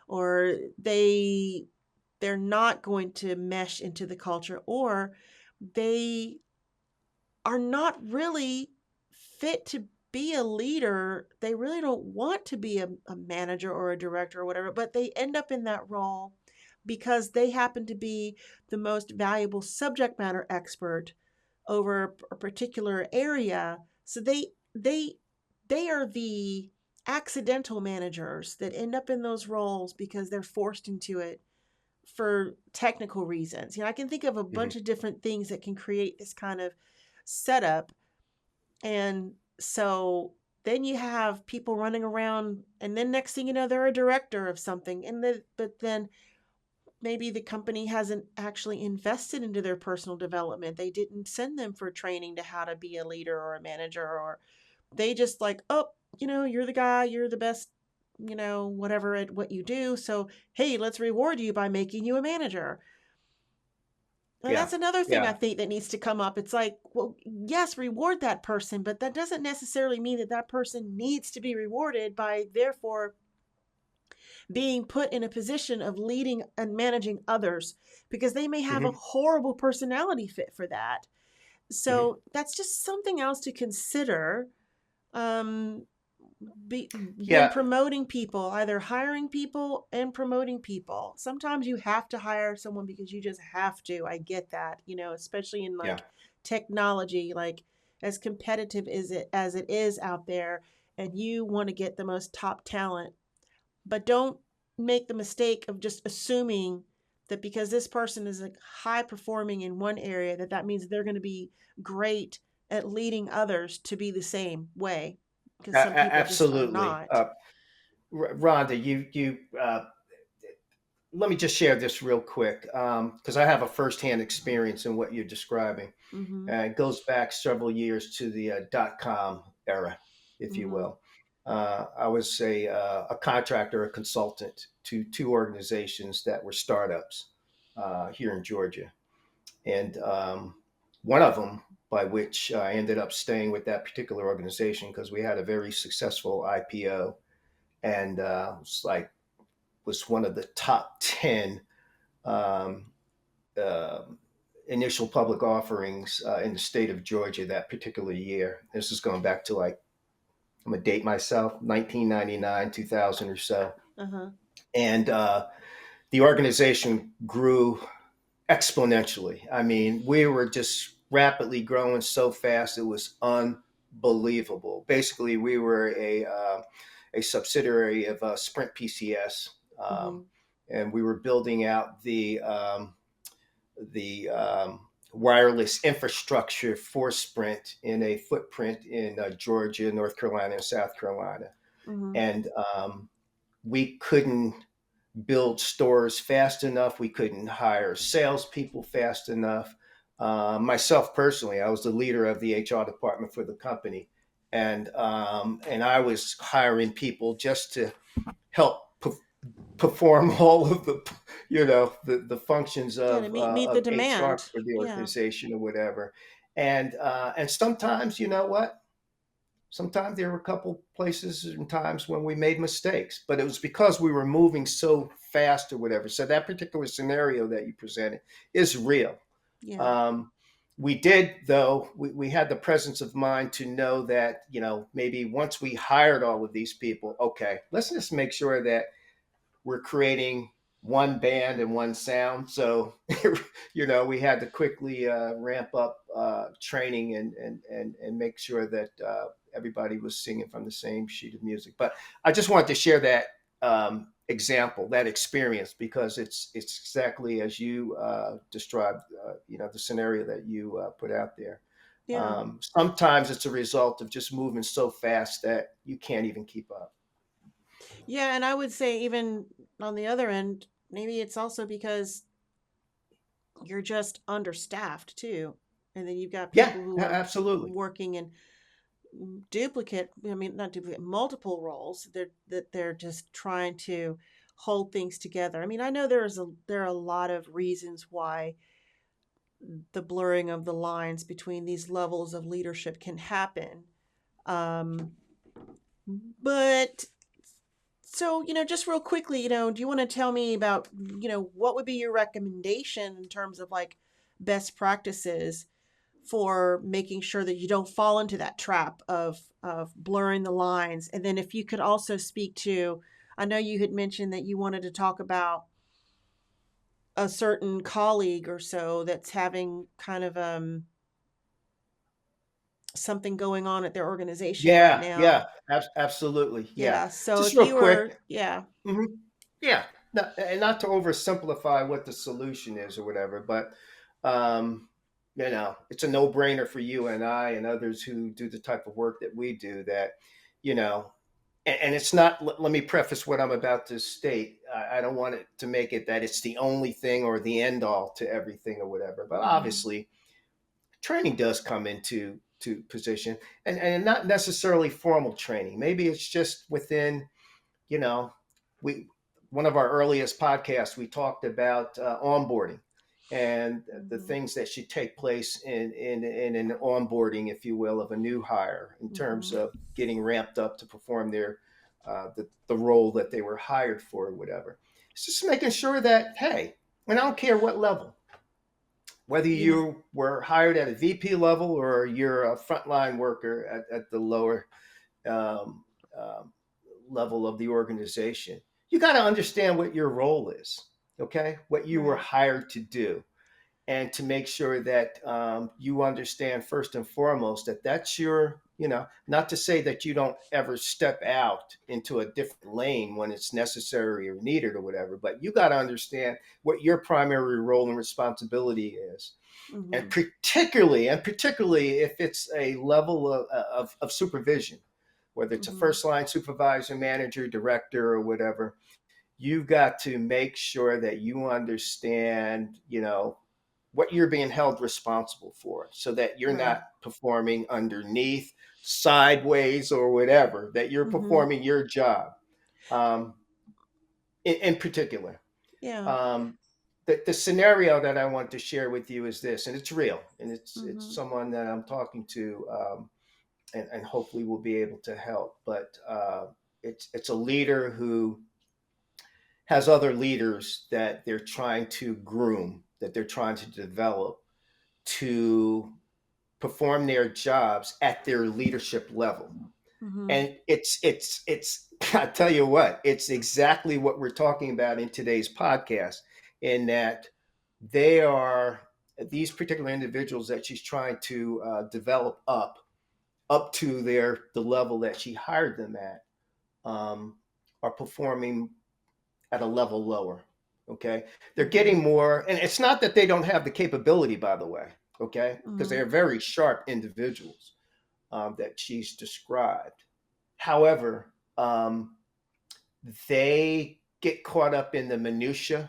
or they're not going to mesh into the culture, or they are not really fit to be a leader. They really don't want to be a manager or a director or whatever, but they end up in that role because they happen to be the most valuable subject matter expert over a particular area. So they are the accidental managers that end up in those roles because they're forced into it for technical reasons. I can think of a Hmm. bunch of different things that can create this kind of setup. And so then you have people running around, and then next thing you know, they're a director of something. But then maybe the company hasn't actually invested into their personal development. They didn't send them for training to how to be a leader or a manager, or they just like, oh, you're the guy, you're the best, whatever at what you do. So, hey, let's reward you by making you a manager. And Yeah. that's another thing I Yeah. think that needs to come up. It's like, well, yes, reward that person, but that doesn't necessarily mean that person needs to be rewarded by therefore being put in a position of leading and managing others, because they may have a Hmm. horrible personality fit for that. Hmm. So that's just something else to consider. Um, when Yeah. promoting people, either hiring people and promoting people. Sometimes you have to hire someone because you just have to. I get that, especially in Yeah. like technology, like as competitive as it is out there, and you want to get the most top talent, but don't make the mistake of just assuming that because this person is like high performing in one area, that means they're going to be great at leading others to be the same way, because some people just are Absolutely. not. Rhonda, you let me just share this real quick because I have a firsthand experience in what you're describing. Mhm. It goes back several years to the dot com era, if you Mhm. will. I was a contractor, a consultant to two organizations that were startups here in Georgia. And one of them, by which I ended up staying with that particular organization because we had a very successful IPO, and was one of the top 10 um, uh, initial public offerings in the state of Georgia that particular year. This is going back to like, I'm gonna date myself, 1999, 2000 or so. Uh-huh. And the organization grew exponentially. I mean, we were just rapidly growing so fast, it was unbelievable. Basically, we were a subsidiary of Sprint PCS, Mm-hmm. and we were building out the wireless infrastructure for Sprint in a footprint in Georgia, North Carolina, and South Carolina. Mm-hmm. And we couldn't build stores fast enough. We couldn't hire salespeople fast enough. Myself personally, I was the leader of the HR department for the company, and I was hiring people just to help perform all of the the functions Yeah, to meet the of HR demand. for the Yeah. organization or whatever. And sometimes, you know what, sometimes there were a couple places and times when we made mistakes, but it was because we were moving so fast or whatever. So that particular scenario that you presented is real. Yeah. um, we did, though, we had the presence of mind to know that, maybe once we hired all of these people, okay, let's just make sure that we're creating one band and one sound. So, we had to quickly ramp up training and make sure that everybody was singing from the same sheet of music. But I just wanted to share that example, that experience, because it's exactly as you described, the scenario that you put out there. Yeah. Sometimes it's a result of just moving so fast that you can't even keep up. Yeah, and I would say even on the other end, maybe it's also because you're just understaffed too. And then you've got Yeah, people who are absolutely. working in duplicate, I mean not duplicate, multiple roles. They're just trying to hold things together. I mean, I know there are a lot of reasons why the blurring of the lines between these levels of leadership can happen. Um, but so, just real quickly, do you want to tell me about, what would be your recommendation in terms of like best practices for making sure that you don't fall into that trap of blurring the lines? And then if you could also speak to, I know you had mentioned that you wanted to talk about a certain colleague or so that's having kind of something going on at their organization right Yeah, yeah, now. absolutely. Yeah. Yeah. So Just if real you quick. were, yeah. Hmm. Yeah. No, and not to oversimplify what the solution is or whatever, but um, it's a no-brainer for you and I and others who do the type of work that we do that, you know, and it's not, let me preface what I'm about to state. I don't want it to make it that it's the only thing or the end all to everything or whatever, but Mm-hmm. obviously training does come into to position, and not necessarily formal training. Maybe it's just within, you know, we one of our earliest podcasts we talked about onboarding and the Mm-hmm. things that should take place in an onboarding, if you will, of a new hire in terms Mm-hmm. of getting ramped up to perform the role that they were hired for or whatever. It's just making sure that, hey, and I don't care what level, whether Yeah. you were hired at a VP level or you're a frontline worker at the lower um, um, level of the organization, you got to understand what your role is, okay? What you were Right. hired to do, and to make sure that you understand first and foremost that that's your, not to say that you don't ever step out into a different lane when it's necessary or needed or whatever, but you got to understand what your primary role and responsibility is. Mm-hmm. And particularly if it's a level of supervision, whether it's a Mm-hmm. first line supervisor, manager, director, or whatever, you've got to make sure that you understand, what you're being held responsible for, so that you're Right. not performing underneath, sideways or whatever, that you're Mm-hmm. performing your job. Um, in particular, Yeah. um, the scenario that I want to share with you is this, and it's real, and it's Mm-hmm. someone that I'm talking to, and hopefully will be able to help. But it's a leader who has other leaders that they're trying to groom, that they're trying to develop to perform their jobs at their leadership level. Mm-hmm. And it's I tell you what, it's exactly what we're talking about in today's podcast, in that they are these particular individuals that she's trying to develop up to the level that she hired them at, are performing at a level lower. Okay. They're Mm-hmm. getting more, and it's not that they don't have the capability, by the way. Okay. Because Mm-hmm. they are very sharp individuals, that she's described. However, they get caught up in the minutia,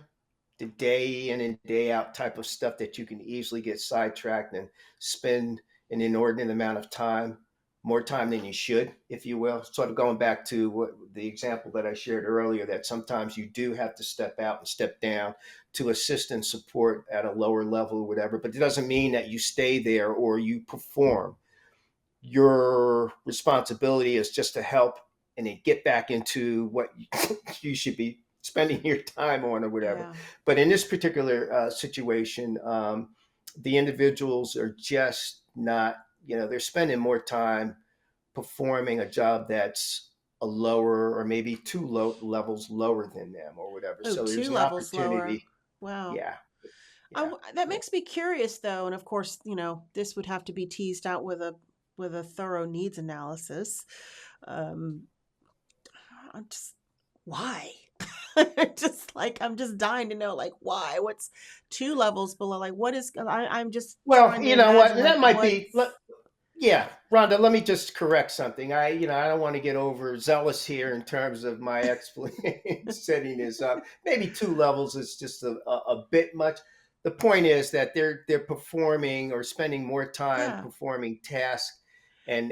the day in and day out type of stuff that you can easily get sidetracked and spend an inordinate amount of time, more time than you should, if you will. Sort of going back to what the example that I shared earlier, that sometimes you do have to step out and step down to assist and support at a lower level or whatever, but it doesn't mean that you stay there or you perform. Your responsibility is just to help and then get back into what you should be spending your time on or whatever. Yeah. But in this particular situation, the individuals are just not, they're spending more time performing a job that's a lower or maybe two low levels lower than them or whatever. Oh, So there's two an levels lower. opportunity. Wow. Yeah. Yeah. That Yeah. makes me curious, though, and of course, this would have to be teased out with a thorough needs analysis. Um, I'm just why? I'm just dying to know, like, why? What's two levels below? Like, what is? I'm just Well, trying to you know what? imagine, And like, that might what. be. Yeah, Rhonda, let me just correct something. I don't want to get overzealous here in terms of my explanation, setting this up. Maybe two levels is just a bit much. The point is that they're performing or spending more time Yeah. performing tasks and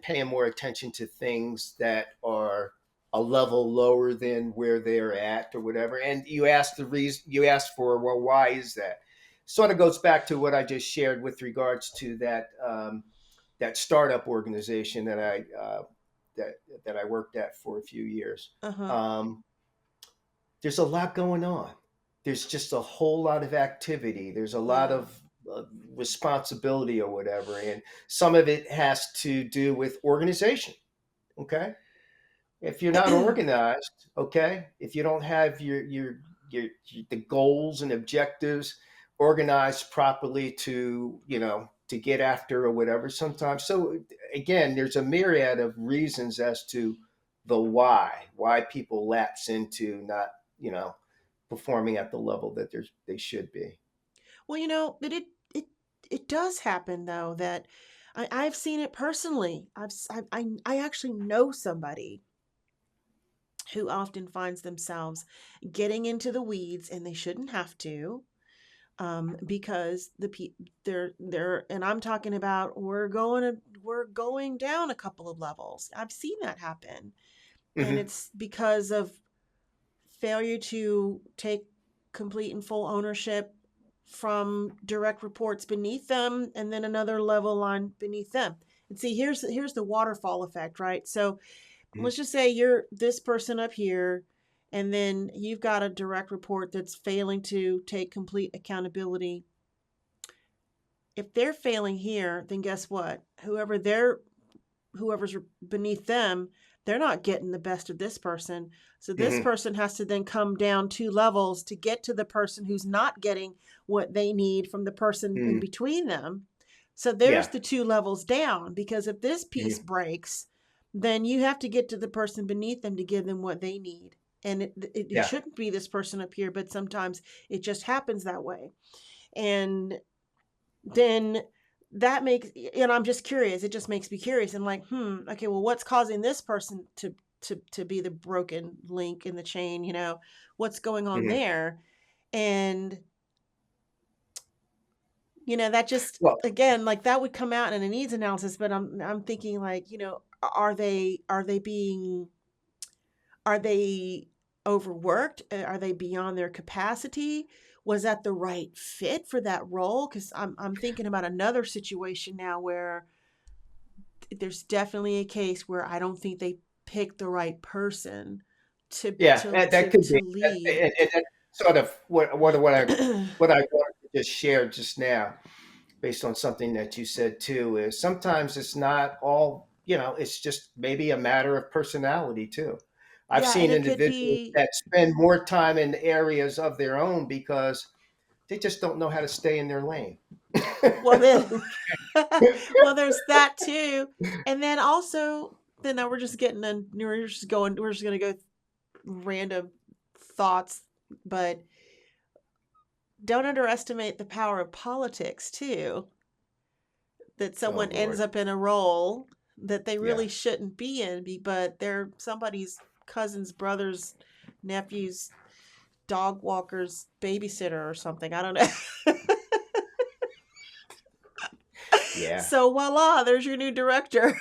paying more attention to things that are a level lower than where they're at or whatever. And you ask the reason, you ask for, well, why is that? Sort of goes back to what I just shared with regards to that startup organization that I worked at for a few years. Uh huh. Um, there's a lot going on. There's just a whole lot of activity. There's a lot Yeah. of responsibility or whatever, and some of it has to do with organization. Okay, if you're not organized, okay, if you don't have your the goals and objectives organized properly to to get after or whatever, sometimes. So again, there's a myriad of reasons as to the why people lapse into not performing at the level that they should be. Well, but it does happen though that I've seen it personally. I actually know somebody who often finds themselves getting into the weeds and they shouldn't have to, because they're and I'm talking about we're going down a couple of levels. I've seen that happen, and Hmm. it's because of failure to take complete and full ownership from direct reports beneath them and then another level line beneath them. And see, here's the waterfall effect, right? So let's just say you're this person up here, and then you've got a direct report that's failing to take complete accountability. If they're failing here, then guess what? Whoever's beneath them, they're not getting the best of this person. So this Hmm. person has to then come down two levels to get to the person who's not getting what they need from the person in Hmm. between them. So there's Yeah. the two levels down, because if this piece Hmm. breaks, then you have to get to the person beneath them to give them what they need. And it Yeah. shouldn't be this person up here, but sometimes it just happens that way. And then that makes, and I'm just curious, it just makes me curious and like, okay, well, what's causing this person to be the broken link in the chain, what's going on Hmm. there? And That just, Well, again, like that would come out in a needs analysis, but I'm thinking like, are they overworked? Are they beyond their capacity? Was that the right fit for that role? Because I'm thinking about another situation now where there's definitely a case where I don't think they picked the right person to yeah, to that to could to be, lead. and that's sort of what I wanted to just share just now, based on something that you said too. Is sometimes it's not all, it's just maybe a matter of personality too. I've Yeah, and seen it could individuals be. that spend more time in areas of their own because they just don't know how to stay in their lane. Well, then, well, there's that too, and then also, then now we're just getting in. We're just gonna go random thoughts, but don't underestimate the power of politics too. That Oh someone ends Lord, up in a role that they yeah. really shouldn't be in, but they're somebody's cousin's brother's nephew's dog walker's babysitter or something. I don't know. Yeah. So voila, there's your new director.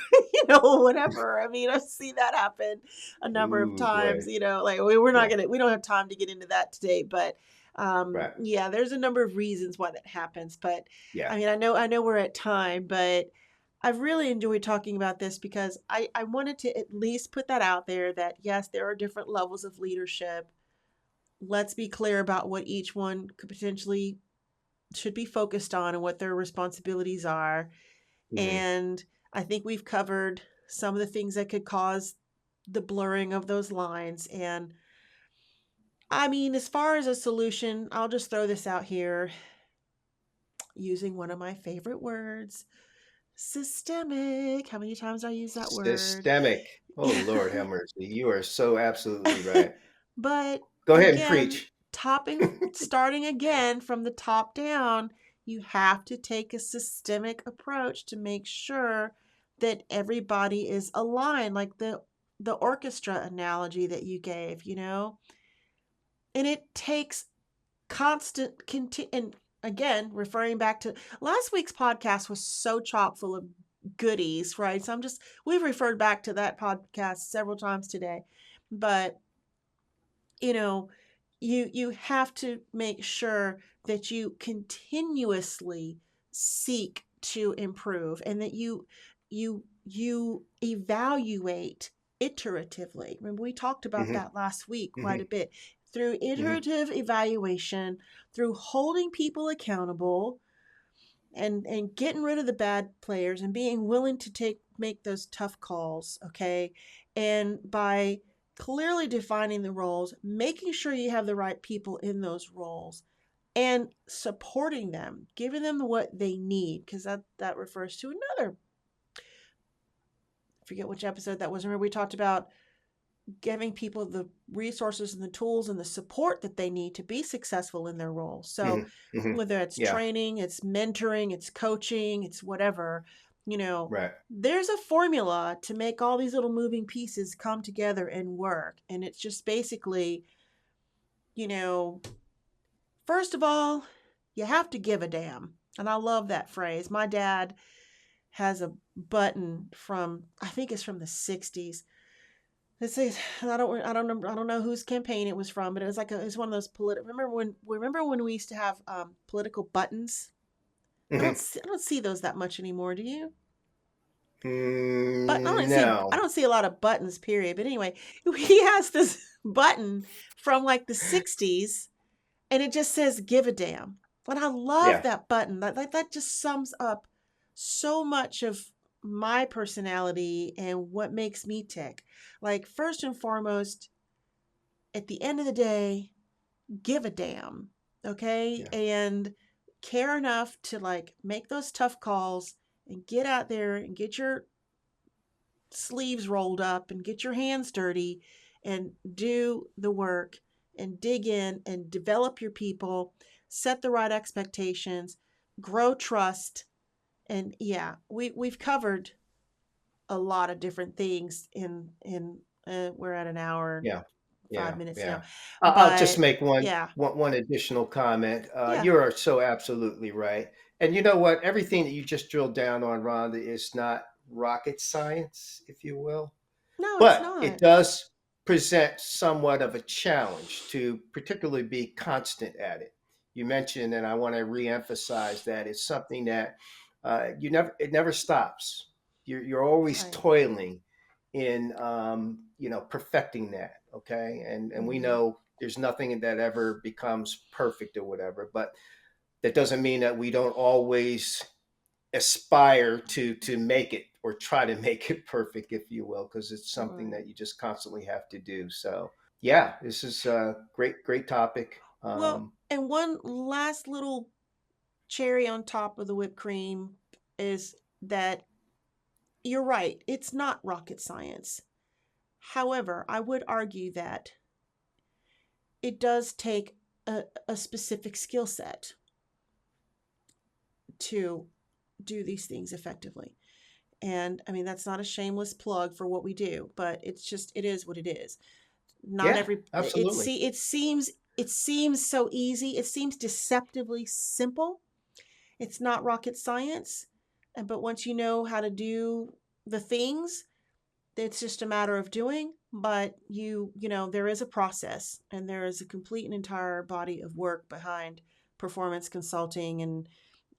Whatever. I mean, I've seen that happen a number of Ooh boy. times. Like we're not Yeah. gonna, we don't have time to get into that today, but Right. yeah, there's a number of reasons why that happens. But Yeah. I mean, I know we're at time, but I've really enjoyed talking about this because I wanted to at least put that out there that yes, there are different levels of leadership. Let's be clear about what each one could potentially should be focused on and what their responsibilities are. Hmm. And I think we've covered some of the things that could cause the blurring of those lines. And I mean, as far as a solution, I'll just throw this out here using one of my favorite words, systemic. How many times I use that word? Systemic. Oh Lord, have mercy. You are so absolutely right. But Go ahead and again, preach. starting again from the top down, you have to take a systemic approach to make sure that everybody is aligned, like the orchestra analogy that you gave. And it takes and again, referring back to last week's podcast was so chock full of goodies, right? So we've referred back to that podcast several times today. But you know, you have to make sure that you continuously seek to improve and that you evaluate iteratively. Remember, we talked about Hmm. that last week quite Hmm. a bit. Through Hmm. iterative evaluation, through holding people accountable, and getting rid of the bad players and being willing to make those tough calls, okay? And by clearly defining the roles, making sure you have the right people in those roles and supporting them, giving them what they need, because that refers to another, I forget which episode that was. Remember, we talked about giving people the resources and the tools and the support that they need to be successful in their role. So Hmm. Hmm. whether it's Yeah. training, it's mentoring, it's coaching, it's whatever, Right. there's a formula to make all these little moving pieces come together and work. And it's just basically, you know, first of all, you have to give a damn. And I love that phrase. My dad has a button from, I think it's from the 60s. It says, I don't know whose campaign it was from, but it's one of those political. Remember when we used to have political buttons? Hmm. I don't see those that much anymore. Do you? But I No. don't see a lot of buttons. Period. But anyway, he has this button from like the '60s, and it just says "Give a damn." And I love Yeah. that button. That just sums up so much of my personality and what makes me tick. Like, first and foremost, at the end of the day, give a damn, okay? Yeah. And care enough to like make those tough calls and get out there and get your sleeves rolled up and get your hands dirty and do the work and dig in and develop your people, set the right expectations, grow trust. And yeah, we've covered a lot of different things in we're at an hour and Yeah. five Yeah, minutes, yeah. I'll just but make one yeah, one additional comment. yeah, You are so absolutely right. And you know what? Everything that you just drilled down on, Rhonda, is not rocket science, if you will. no, it's But it not. does present somewhat of a challenge to particularly be constant at it. You mentioned, and I want to reemphasize that it's something that it never stops. You're always Right. toiling in perfecting that. Okay, and we Hmm. know there's nothing that ever becomes perfect or whatever, but that doesn't mean that we don't always aspire to make it or try to make it perfect, if you will, because it's something Right. that you just constantly have to do. So yeah, this is a great topic. Well, and one last little cherry on top of the whipped cream is that you're right, it's not rocket science. However, I would argue that it does take a specific skill set to do these things effectively. And I mean, that's not a shameless plug for what we do, but it's just, it is what it is. Not Yeah, every, absolutely. it seems so easy. It seems deceptively simple. It's not rocket science. But once you know how to do the things, it's just a matter of doing. But there is a process, and there is a complete and entire body of work behind performance consulting and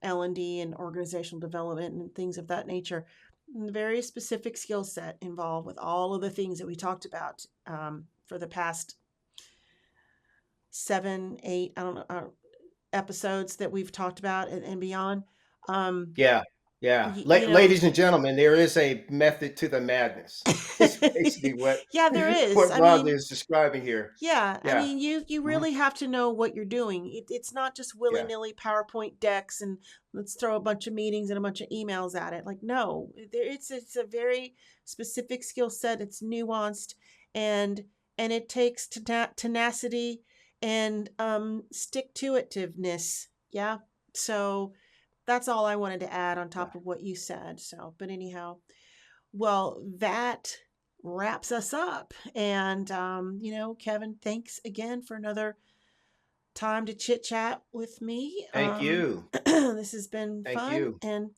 L&D and organizational development and things of that nature. And a very specific skill set involved with all of the things that we talked about for the past 7, 8, I don't know, episodes that we've talked about and beyond. Um, Yeah, yeah. y- you know, Ladies and gentlemen, there is a method to the madness. It's basically what yeah, there is. what I Rhonda mean, is describing here. yeah, I Yeah. mean, you Mhm. really have to know what you're doing. It's not just willy Yeah. nilly PowerPoint decks and let's throw a bunch of meetings and a bunch of emails at it. Like, no, it's a very specific skill set. It's nuanced, and it takes tenacity and stick to itiveness. Yeah, so that's all I wanted to add on Yeah. top of what you said. So, but anyhow, well, that wraps us up. And, Kevin, thanks again for another time to chit chat with me. Thank you. This has been Thank fun. you. And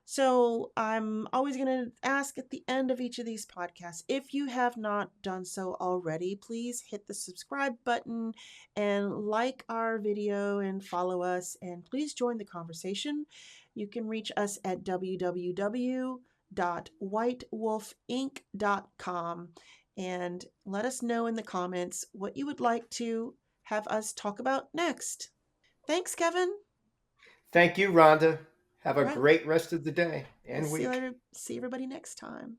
so I'm always going to ask at the end of each of these podcasts, if you have not done so already, please hit the subscribe button and like our video and follow us. And please join the conversation. You can reach us at www.whitewolfinc.com and let us know in the comments what you would like to have us talk about next. Thanks, Kevin. Thank you, Rhonda. Have All a right. great rest of the day We'll and see you week. later. See everybody next time.